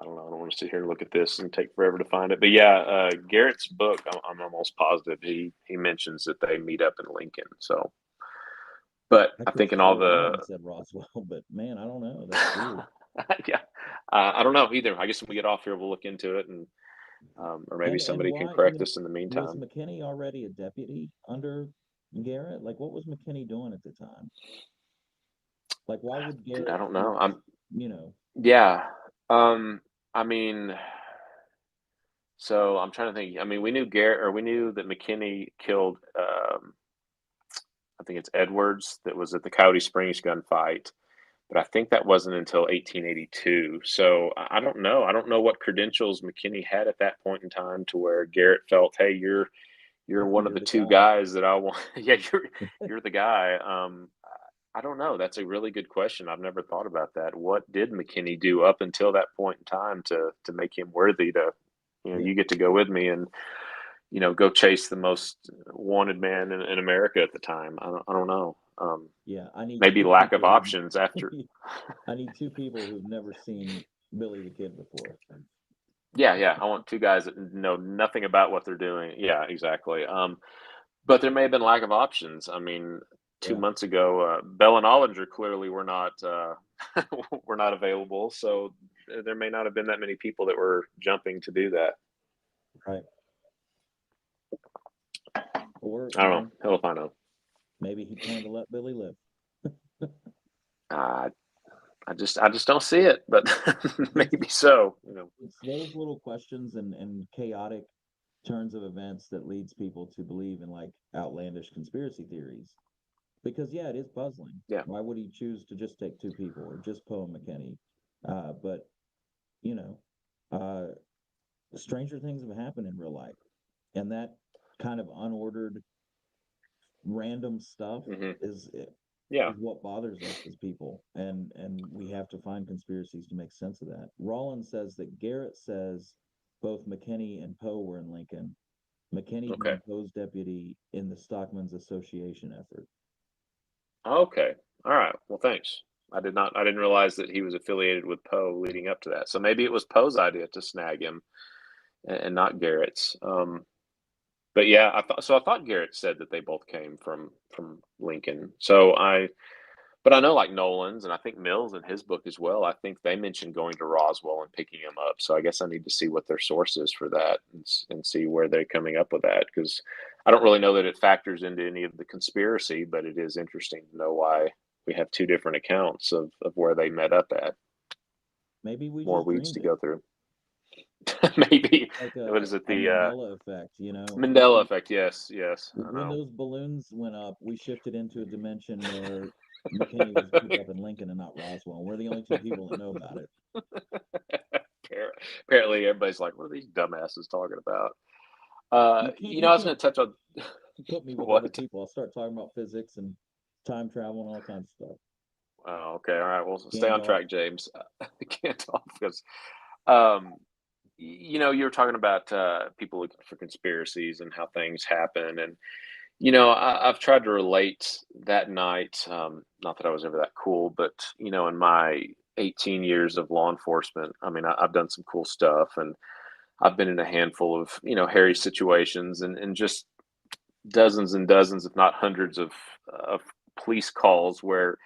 I don't know. I don't want to sit here and look at this and take forever to find it. But yeah, Garrett's book, I'm almost positive he mentions that they meet up in Lincoln. So, but I I could have think in all swore the Rollins said Roswell, but man, I don't know. That's weird. yeah, I don't know either. I guess when we get off here, we'll look into it, and or maybe And somebody can why, correct us in the was meantime. McKinney already a deputy under Garrett? Like, what was McKinney doing at the time? Like, why would Dude, I Garrett don't be, know. I'm you know, Yeah. I mean, so I'm trying to think. I mean, we knew Garrett, or we knew that McKinney killed. I think it's Edwards that was at the Coyote Springs gunfight, but I think that wasn't until 1882. So I don't know. I don't know what credentials McKinney had at that point in time to where Garrett felt, hey, you're one of you're the the two guy? guys that I want. Yeah, you're the guy. I don't know. That's a really good question. I've never thought about that. What did McKinney do up until that point in time to make him worthy to, Yeah. you get to go with me and, go chase the most wanted man in America at the time. I don't know. Yeah. I need Maybe two lack of people options after. who, I need two people who've never seen Billy the Kid before. Yeah, yeah. I want two guys that know nothing about what they're doing. Yeah, exactly. But there may have been lack of options. I mean, two Yeah. months ago, Bell and Ollinger clearly were not were not available, so there may not have been that many people that were jumping to do that. Right. Or, I don't know. Hell if I know. maybe he planned to let Billy live. Uh, I just don't see it, but It's maybe so. it's those little questions and chaotic turns of events that leads people to believe in like outlandish conspiracy theories. Because yeah, it is puzzling. Yeah. Why would he choose to just take two people or just Poe and McKinney? But you know, uh, stranger things have happened in real life, and that kind of unordered, random stuff Hmm. is Yeah. is what bothers us as people, and we have to find conspiracies to make sense of that. Rollins says that Garrett says both McKinney and Poe were in Lincoln. McKinney Okay. being Poe's deputy in the Stockmen's Association effort. Okay. All right. Well, thanks. I did not. I didn't realize that he was affiliated with Poe leading up to that. So maybe it was Poe's idea to snag him and not Garrett's. But yeah, I thought Garrett said that they both came from Lincoln. But I know like Nolan's and I think Mills in his book as well. I think they mentioned going to Roswell and picking him up. So I guess I need to see what their source is for that and see where they're coming up with that, because I don't really know that it factors into any of the conspiracy, but it is interesting to know why we have two different accounts of where they met up at. Maybe we More just weeds dreamed to it. go through. Maybe. Like What is it? a The Mandela effect, Mandela effect. Yes, yes, I when know. those balloons went up, we shifted into a dimension where McKinney was picked up in Lincoln and not Roswell. We're the only two people that know about it. Apparently, everybody's like, "What are these dumbasses talking about?" You I was going can't to touch on put me with other what? people. I'll start talking about physics and time travel and all kinds of stuff. Oh, okay, all right. Well, stay on Gandalf. track, James. I can't talk because, um, you were talking about people looking for conspiracies and how things happen, and I've tried to relate that night. Not that I was ever that cool, but in my 18 years of law enforcement, I mean, I've done some cool stuff, and I've been in a handful of hairy situations, and just dozens and dozens, if not hundreds of police calls where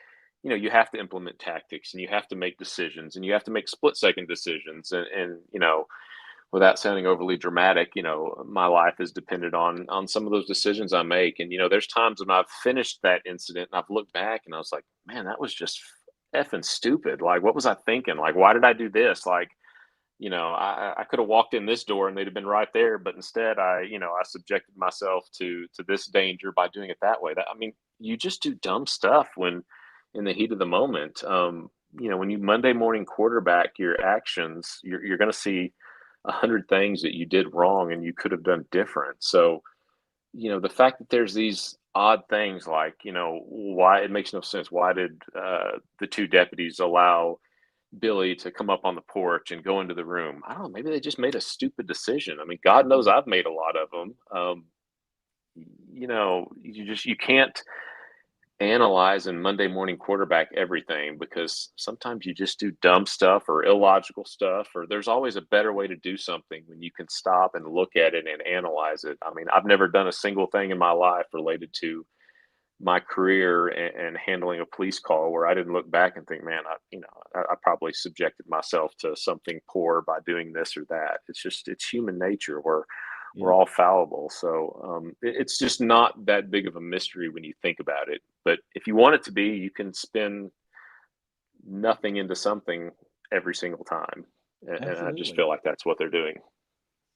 you have to implement tactics and you have to make decisions and you have to make split second decisions. And, without sounding overly dramatic, my life is dependent on some of those decisions I make. And, there's times when I've finished that incident and I've looked back and I was like, man, that was just effing stupid. Like, what was I thinking? Like, why did I do this? Like, I could have walked in this door and they'd have been right there, but instead I subjected myself to this danger by doing it that way. I mean, you just do dumb stuff when in the heat of the moment. When you Monday morning quarterback your actions, you're going to see 100 things that you did wrong and you could have done different. So, the fact that there's these odd things like, why it makes no sense. Why did the two deputies allow Billy to come up on the porch and go into the room? I don't know. Maybe they just made a stupid decision. I mean, God knows Yeah, I've made a lot of them. You can't analyze and Monday morning quarterback everything because sometimes you just do dumb stuff or illogical stuff, or there's always a better way to do something when you can stop and look at it and analyze it. I mean, I've never done a single thing in my life related to my career and handling a police call where I didn't look back and think, man, I probably subjected myself to something poor by doing this or that. It's human nature. We're yeah, all fallible. So it's just not that big of a mystery when you think about it. But if you want it to be, you can spin nothing into something every single time. And I just absolutely. feel like that's what they're doing.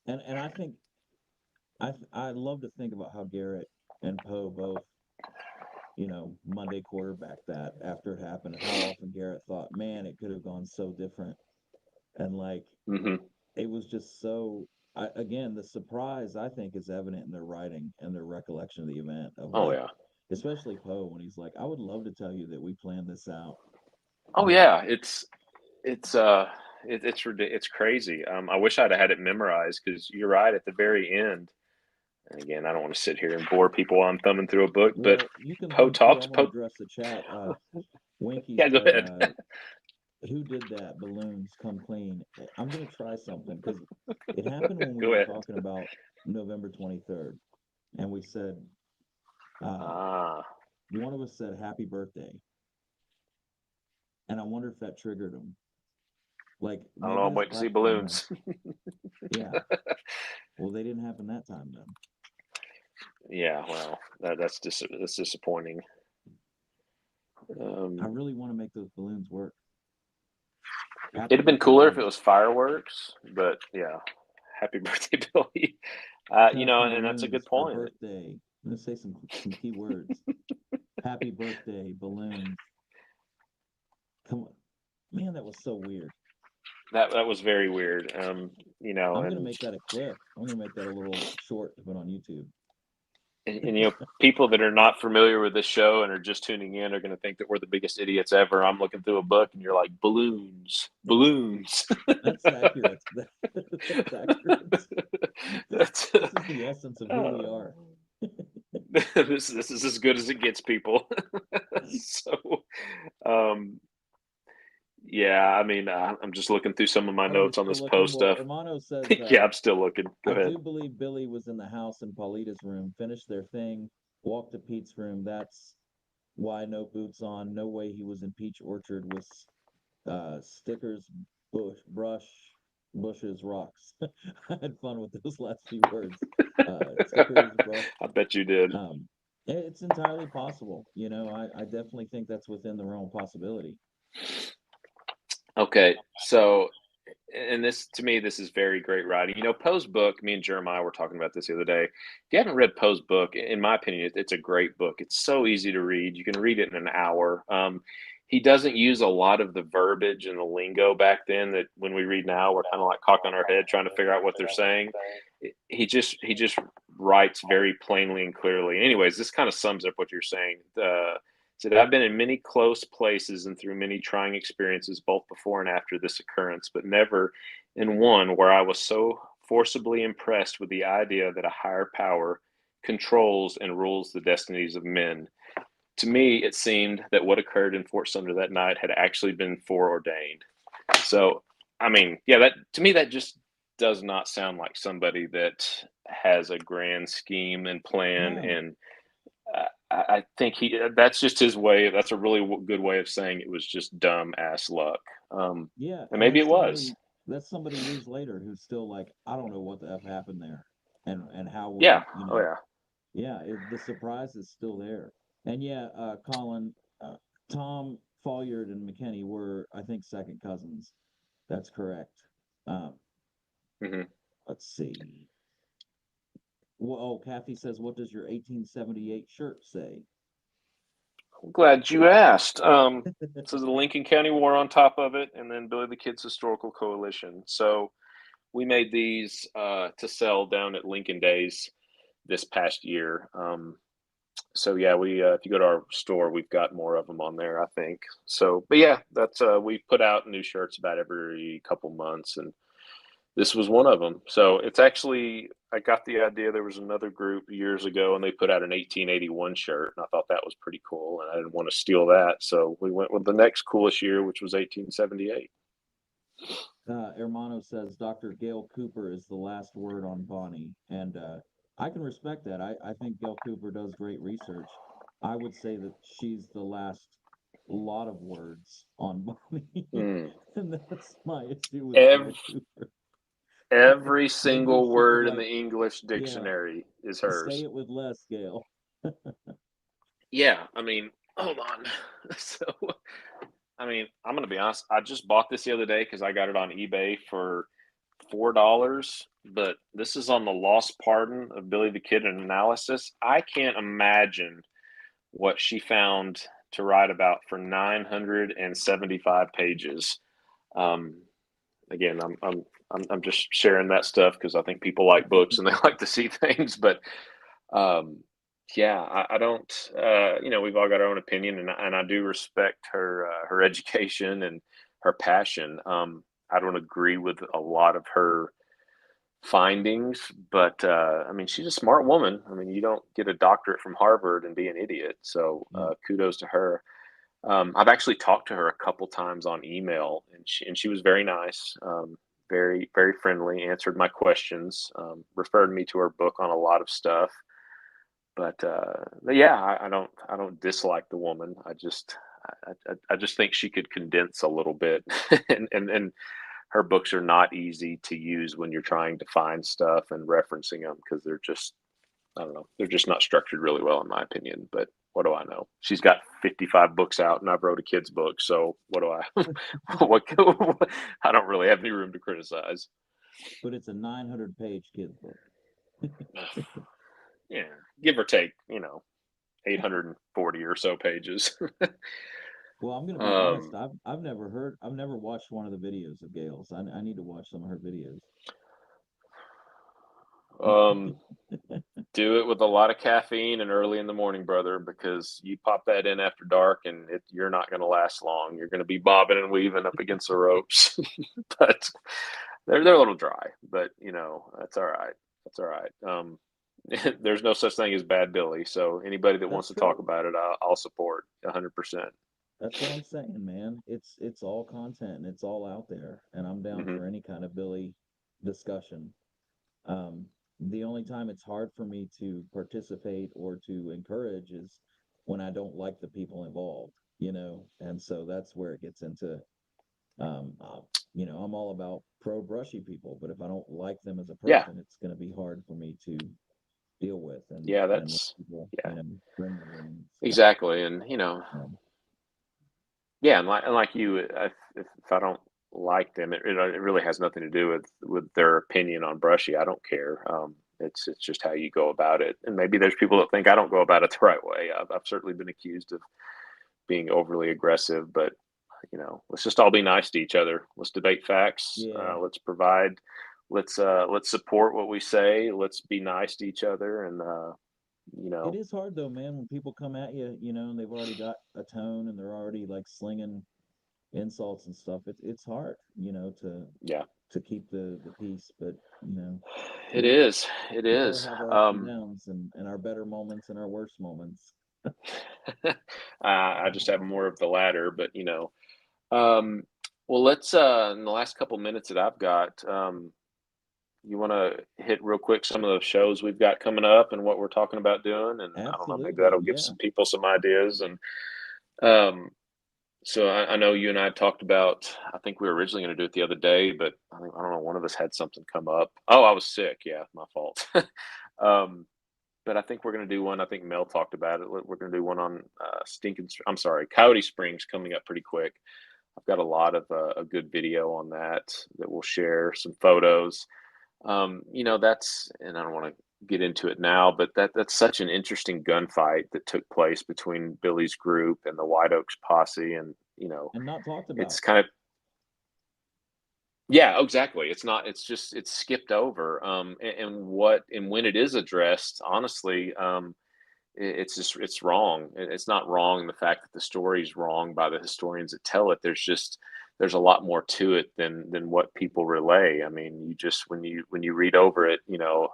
And I think I love to think about how Garrett and Poe both, Monday quarterback that after it happened, how often Garrett thought, man, it could have gone so different. And like Hmm. it was just so again, the surprise I think is evident in their writing and their recollection of the event of Oh like, yeah. especially Poe when he's like, I would love to tell you that we planned this out, Oh but yeah. It's it's crazy. I wish I'd had it memorized because you're right at the very end. And again, I don't want to sit here and bore people while I'm thumbing through a book, but well, you can Poe thumb through. I talks. want to Poe, address the chat. Winky yeah, go said, ahead. who did that? Balloons come clean. I'm gonna try something because it happened when we Go were ahead. talking about November 23rd, and we said uh, Ah, one of us said happy birthday, and I wonder if that triggered him. Like I don't know. maybe I'm this waiting to see platform. balloons. Yeah. Well, they didn't happen that time then. Yeah, well, that's disappointing. I Um, really want to make those balloons work. Happy it'd have been birthday, cooler if it Billy. was fireworks, but yeah, happy birthday, Billy. Custom And that's a good balloons for point. birthday. I'm gonna say some key words. Happy birthday, balloons. Come on, man, that was so weird. That was very weird. I'm gonna And make that a clip. I'm gonna make that a little short to put on YouTube. people that are not familiar with this show and are just tuning in are going to think that we're the biggest idiots ever. I'm looking through a book and you're like balloons, balloons. That's accurate. That's accurate. That's This is the essence of who we uh, are. this is as good as it gets, people. So, um, yeah, I mean, I'm just looking through some of my Oh, you're notes on still this looking. post Well, stuff. Hermano says, Yeah, I'm still looking. Go I ahead. do believe Billy was in the house in Paulita's room, finished their thing, walked to Pete's room. That's why no boots on. No way he was in Peach Orchard with stickers, brush, bushes, rocks. I had fun with those last few words. Stickers, brush. I bet you did. It's entirely possible. I definitely think that's within the realm of possibility. Okay, so and this to me, this is very great writing. Poe's book. Me and Jeremiah were talking about this the other day. If you haven't read Poe's book, in my opinion, it's a great book. It's so easy to read. You can read it in an hour. He doesn't use a lot of the verbiage and the lingo back then that when we read now, we're kind of like cocking our head trying to figure out what they're saying. He just writes very plainly and clearly. Anyways, this kind of sums up what you're saying. Said, I've been in many close places and through many trying experiences, both before and after this occurrence, but never in one where I was so forcibly impressed with the idea that a higher power controls and rules the destinies of men. To me, it seemed that what occurred in Fort Sumter that night had actually been foreordained. So, I mean, yeah, that to me, that just does not sound like somebody that has a grand scheme and plan No, and I think that's just his way. That's a really good way of saying it was just dumb ass luck. Yeah, And and maybe it was. that's somebody years later who's still like, I don't know what the F happened there. And how Yeah. would, Oh yeah. yeah, the surprise is still there. And yeah, Colin, Tom Folliard and McKinney were, I think, second cousins. That's correct. Um, Hmm. let's see. Well, oh, Kathy says, what does your 1878 shirt say? I'm glad you asked. So the Lincoln County War on top of it, and then Billy the Kid's Historical Coalition. So we made these to sell down at Lincoln Days this past year. So yeah, we if you go to our store, we've got more of them on there, I think. So, but yeah, that's we put out new shirts about every couple months, and this was one of them. So it's actually I got the idea. There was another group years ago, and they put out an 1881 shirt, and I thought that was pretty cool, and I didn't want to steal that, so we went with the next coolest year, which was 1878. Hermano says Dr. Gail Cooper is the last word on Bonnie, and I can respect that. I think Gail Cooper does great research. I would say that she's the last lot of words on Bonnie, Mm. and that's my issue with Every Gail Cooper. every Maybe single she could word in like, the English yeah, dictionary is say hers. it with less, Gail. Yeah, I mean, hold on. So, I mean, I'm gonna be honest. I just bought this the other day because I got it on eBay for $4. But this is on the lost pardon of Billy the Kid, an analysis. I can't imagine what she found to write about for 975 pages. Um, Again, I'm just sharing that stuff because I think people like books and they like to see things. But um, yeah, I don't. We've all got our own opinion, and I do respect her education and her passion. I don't agree with a lot of her findings, but I mean, she's a smart woman. I mean, you don't get a doctorate from Harvard and be an idiot. So Yeah. kudos to her. I've actually talked to her a couple times on email, and she was very nice, very very friendly, answered my questions, referred me to her book on a lot of stuff. But yeah, I don't dislike the woman. I just think she could condense a little bit, and her books are not easy to use when you're trying to find stuff and referencing them because they're just I don't know they're just not structured really well in my opinion. But what do I know? She's got 55 books out, and I've wrote a kid's book, so what do I? what? I don't really have any room to criticize. But it's a 900-page kids book. Yeah, give or take, 840 or so pages. Well, I'm gonna be honest. um, I've never watched one of the videos of Gail's. I need to watch some of her videos. um, do it with a lot of caffeine and early in the morning, brother, because you pop that in after dark and you're not going to last long. You're going to be bobbing and weaving up against the ropes. But they're a little dry, but that's all right. That's all right. There's no such thing as bad Billy. So anybody that wants That's to talk true. about it, I'll support 100%. That's what I'm saying, man. It's all content and it's all out there, and I'm down Hmm. for any kind of Billy discussion. Um, the only time it's hard for me to participate or to encourage is when I don't like the people involved, and so that's where it gets into, um, uh, I'm all about pro brushy people, but if I don't like them as a Yeah, person, it's going to be hard for me to deal with yeah, and let that's people, yeah, bring them in. So, exactly. And um, yeah, and like you, if I don't like them, it really has nothing to do with their opinion on brushy. I don't care. It's just how you go about it, and maybe there's people that think I don't go about it the right way. I've certainly been accused of being overly aggressive, but let's just all be nice to each other. Let's debate facts. yeah, Let's provide. Let's support what we say. Let's be nice to each other, and you it know, is hard though, man, when people come at you, and they've already got a tone and they're already like slinging insults and stuff. It's hard, yeah, to keep the peace, but it we is. It we all is. have our ups and downs and our better moments and our worst moments. I just have more of the latter, but um, well, let's in the last couple minutes that I've got, you want to hit real quick some of the shows we've got coming up and what we're talking about doing? And I don't know, maybe Absolutely, that'll give yeah. some people some ideas. And um, so I know you and I talked about. I think we were originally going to do it the other day, but I don't know. One of us had something come up. Oh, I was sick. Yeah, my fault. um, but I think we're going to do one. I think Mel talked about it. We're going to do one on Stinking. I'm sorry, Coyote Springs coming up pretty quick. I've got a lot of a good video on that we'll share, some photos. That's, and I don't want to get into it now, but that's such an interesting gunfight that took place between Billy's group and the White Oaks posse, and And not talked it's about. kind of, yeah, exactly. It's not. It's just it's skipped over. And when it is addressed, honestly, it's just it's wrong. It's not wrong in the fact that the story's wrong by the historians that tell it. There's a lot more to it than what people relay. I mean, you just when you read over it,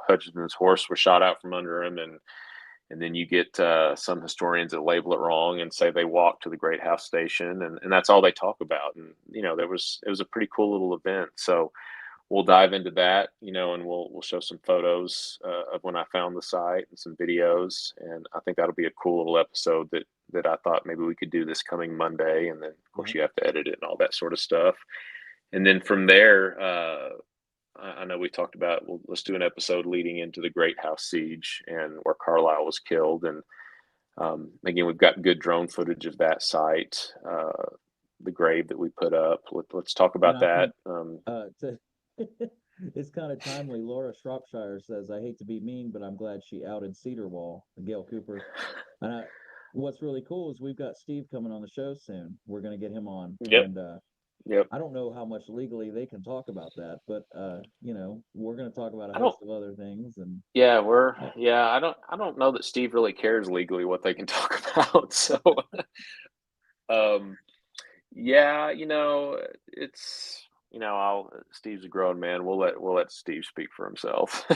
Hutchinson's horse was shot out from under him, and then you get some historians that label it wrong and say they walked to the Great House Station, and that's all they talk about. And it was a pretty cool little event. So we'll dive into that, and we'll show some photos of when I found the site and some videos, and I think that'll be a cool little episode that I thought maybe we could do this coming Monday, and then of course Yeah. you have to edit it and all that sort of stuff, and then from there, I know we talked about let's do an episode leading into the Great House Siege and where Carlisle was killed, and again we've got good drone footage of that site, the grave that we put up. Let's talk And about I that. think to it's kind of timely. Laura Shropshire says, "I hate to be mean, but I'm glad she outed Cedar Wall." Gail Cooper. And what's really cool is we've got Steve coming on the show soon. We're going to get him on, Yep. and Yep. I don't know how much legally they can talk about that, but we're going to talk about a I don't. host of other things, and Yeah, uh, I don't know that Steve really cares legally what they can talk about. So, um, yeah, it's I'll Steve's a grown man. We'll let Steve speak for himself.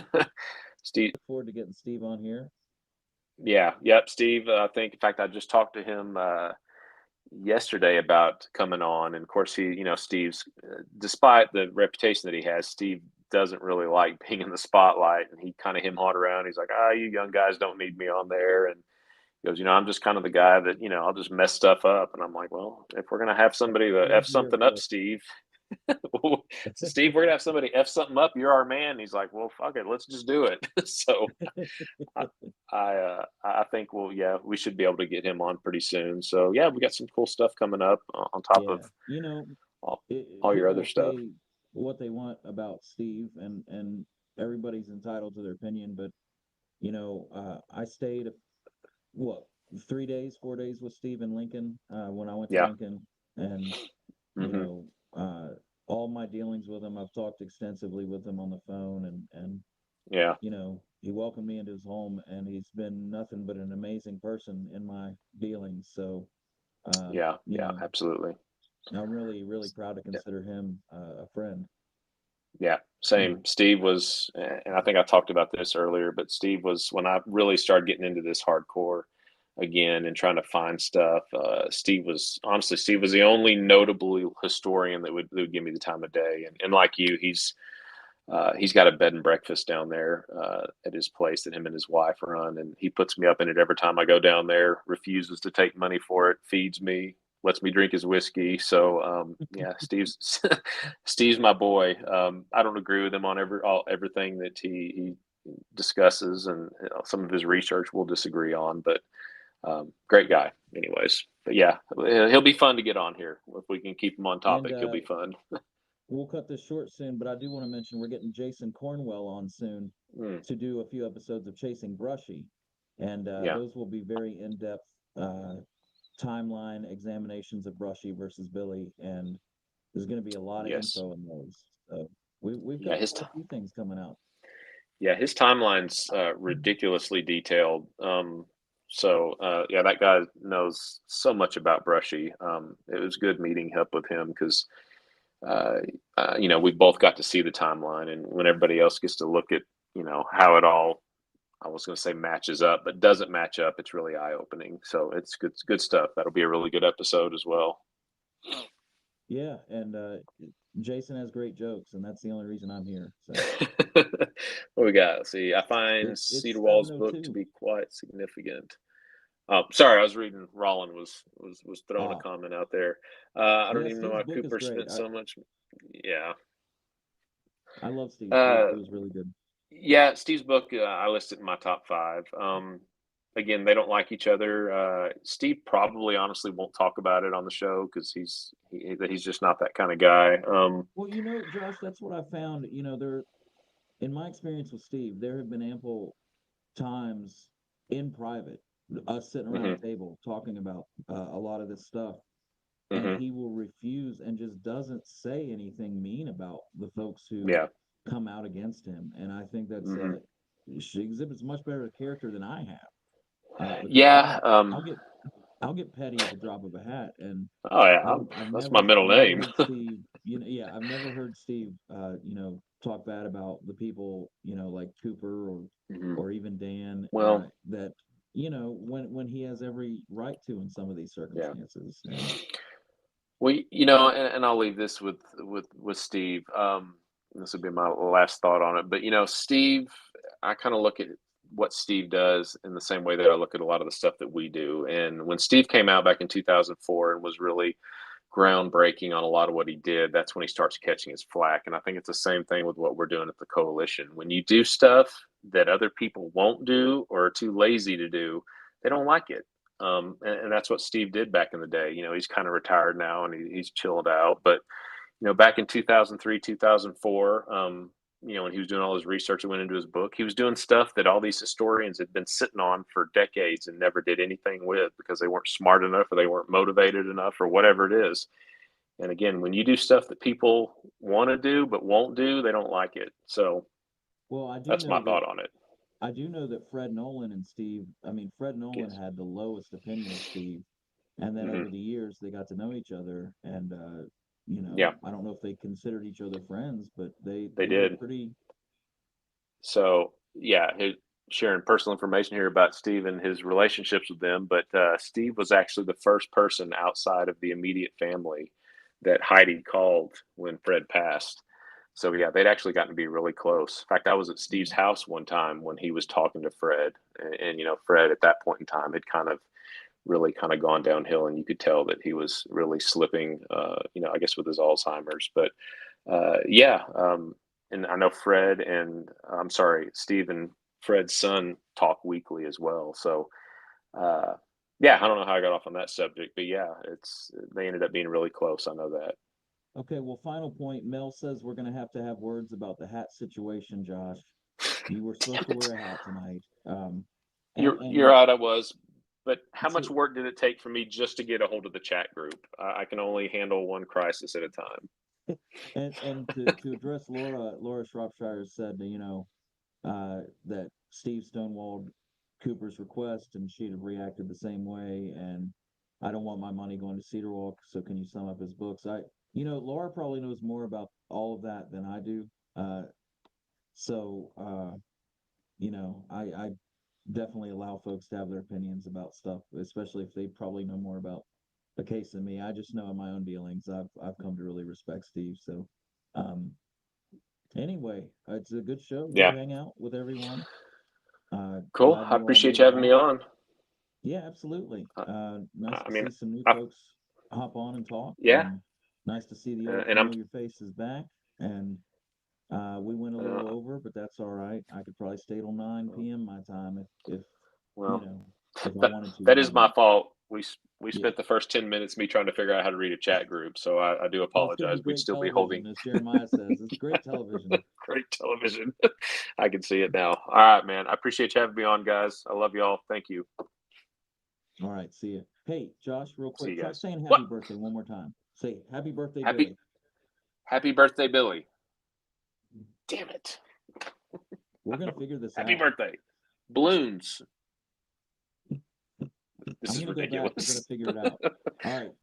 Steve, look forward to getting Steve on here. yeah, yep, Steve. I think, in fact, I just talked to him yesterday about coming on, and of course, Steve's, despite the reputation that he has, Steve doesn't really like being in the spotlight, and he kind of him hawed around. He's like, "Ah, you young guys don't need me on there," and he goes, "I'm just kind of the guy that I'll just mess stuff up." And I'm like, "Well, if we're gonna have somebody to f Easier something up, for Steve." So Steve, we're gonna have somebody f something up. You're our man. He's like, "Well, fuck it, let's just do it." So I I think we should be able to get him on pretty soon. So yeah, we got some cool stuff coming up on top of Yeah, all, all your other people stuff. say what they want about Steve, and everybody's entitled to their opinion, but I stayed what 3 days, 4 days with Steve in Lincoln when I went to Yeah. Lincoln, and you Hmm. know, uh, all my dealings with him, I've talked extensively with him on the phone, and Yeah. he welcomed me into his home, and he's been nothing but an amazing person in my dealings. So, uh, Yeah. you Yeah. know, Absolutely. I'm really, really proud to consider him a friend. Yeah, You know, same. Steve was, and I think I talked about this earlier, but Steve was when I really started getting into this hardcore again and trying to find stuff. Steve was the only notable historian that would give me the time of day. And like you, he's got a bed and breakfast down there at his place that him and his wife run, and he puts me up in it every time I go down there. Refuses to take money for it, feeds me, lets me drink his whiskey. So yeah, Steve's Steve's my boy. I don't agree with him on everything that he discusses, and some of his research we'll disagree on, but great guy, anyways. But yeah, he'll be fun to get on here if we can keep him on and topic. He'll be fun. we'll cut this short soon, but I do want to mention we're getting Jason Cornwell on soon Mm, to do a few episodes of Chasing Brushy, and yeah. those will be very in-depth timeline examinations of Brushy versus Billy, and there's going to be a lot of Yes. info in those. So we've Yeah. got quite a few things coming out. His timeline's ridiculously detailed. Yeah, that guy knows so much about Brushy. It was good meeting up with him because uh, we both got to see the timeline, and when everybody else gets to look at how it all, I was going to say matches up, but doesn't match up. It's really eye opening. So it's good stuff. That'll be a really good episode as well. Yeah, and Jason has great jokes, and that's the only reason I'm here. So What we got? Let's see, I find it's Cedar Wall's book to 7:02. be quite significant. Oh, sorry, I was reading. Rollin was throwing a Ah, comment out there. I don't yeah, even know Steve's why book is Cooper great. spent so much. Yeah. I love Steve's book. Uh, It was really good. yeah, Steve's book, I listed in my top five. Again, they don't like each other. Steve probably honestly won't talk about it on the show because he's just not that kind of guy. Well, Josh, that's what I found. There in my experience with Steve, there have been ample times in private, us sitting around a Hmm. table talking about a lot of this stuff, and Hmm. he will refuse and just doesn't say anything mean about the folks who Yeah. come out against him. And I think that's Hmm. she exhibits much better character than I have, because Yeah. I'll get I'll get petty at the drop of a hat, and Oh yeah. I've That's my middle never name. heard Steve, yeah, I've never heard Steve, talk bad about the people, like Cooper Hmm. or even Dan, Well, that when he has every right to in some of these yeah. circumstances. And Well, and I'll leave this with Steve. This would be my last thought on it. But Steve, I kind of look at what Steve does in the same way that I look at a lot of the stuff that we do. And when Steve came out back in 2004 and was really groundbreaking on a lot of what he did, that's when he starts catching his flack. And I think it's the same thing with what we're doing at the coalition. When you do stuff that other people won't do or are too lazy to do, they don't like it. And that's what Steve did back in the day. He's kind of retired now and he's chilled out. But back in 2003, 2004, when he was doing all his research that went into his book, he was doing stuff that all these historians had been sitting on for decades and never did anything with because they weren't smart enough or they weren't motivated enough or whatever it is. And again, when you do stuff that people want to do but won't do, they don't like it. So well, that's my thought on it. I do know that Fred Nolan and Steve, I mean, Fred Nolan Yes. had the lowest opinion of Steve, and then Hmm. over the years they got to know each other, and Yeah, I don't know if they considered each other friends, but they they were did. pretty. So yeah, sharing personal information here about Steve and his relationships with them. But Steve was actually the first person outside of the immediate family that Heidi called when Fred passed. So yeah, they'd actually gotten to be really close. In fact, I was at Steve's house one time when he was talking to Fred, and Fred at that point in time had kind of really kind of gone downhill, and you could tell that he was really slipping. I guess with his Alzheimer's, but yeah, and I know Fred and I'm sorry, Steve and Fred's son talk weekly as well. So uh, yeah, I don't know how I got off on that subject, but yeah, they ended up being really close. I know that. Okay, well, final point. Mel says we're going to have words about the hat situation, Josh. You were supposed Damn to it. wear a hat tonight. You're And right. I was. But how much to work did it take for me just to get a hold of the chat group? I can only handle one crisis at a time. and to address Laura Shropshire said, that Steve stonewalled Cooper's request, and she'd have reacted the same way. And I don't want my money going to Cedar Walk. So can you sum up his books? Laura probably knows more about all of that than I do. So, I definitely allow folks to have their opinions about stuff, especially if they probably know more about the case than me. I just know in my own dealings, I've come to really respect Steve. So, um, anyway, it's a good show, good Yeah. hangout with everyone. Cool. Glad I you all appreciate made you it having me back. on. Yeah, absolutely. Uh, Nice I to mean, see some new I, folks hop on and talk, yeah. and nice to see the old And I'm, familiar faces back. And we went a little uh, over, but that's all right. I could probably stay till 9 p.m. my time if you well, know if I that wanted to that all is my night. fault. We Yeah. spent the first 10 minutes me trying to figure out how to read a chat group, so I do Well, it's because apologize. of We'd great still be holding television, as Jeremiah says. It's great television. great television. I can see it now. All right, man. I appreciate you having me on, guys. I love y'all. Thank you. All right, see you. Hey, Josh, real See quick, you try guys. saying What? happy birthday one more time. Say happy birthday, Happy Billy. Happy birthday, Billy. Damn it. We're gonna figure this Happy out. birthday. Balloons. This I'm is gonna go back. We're gonna ridiculous. figure it out. All right.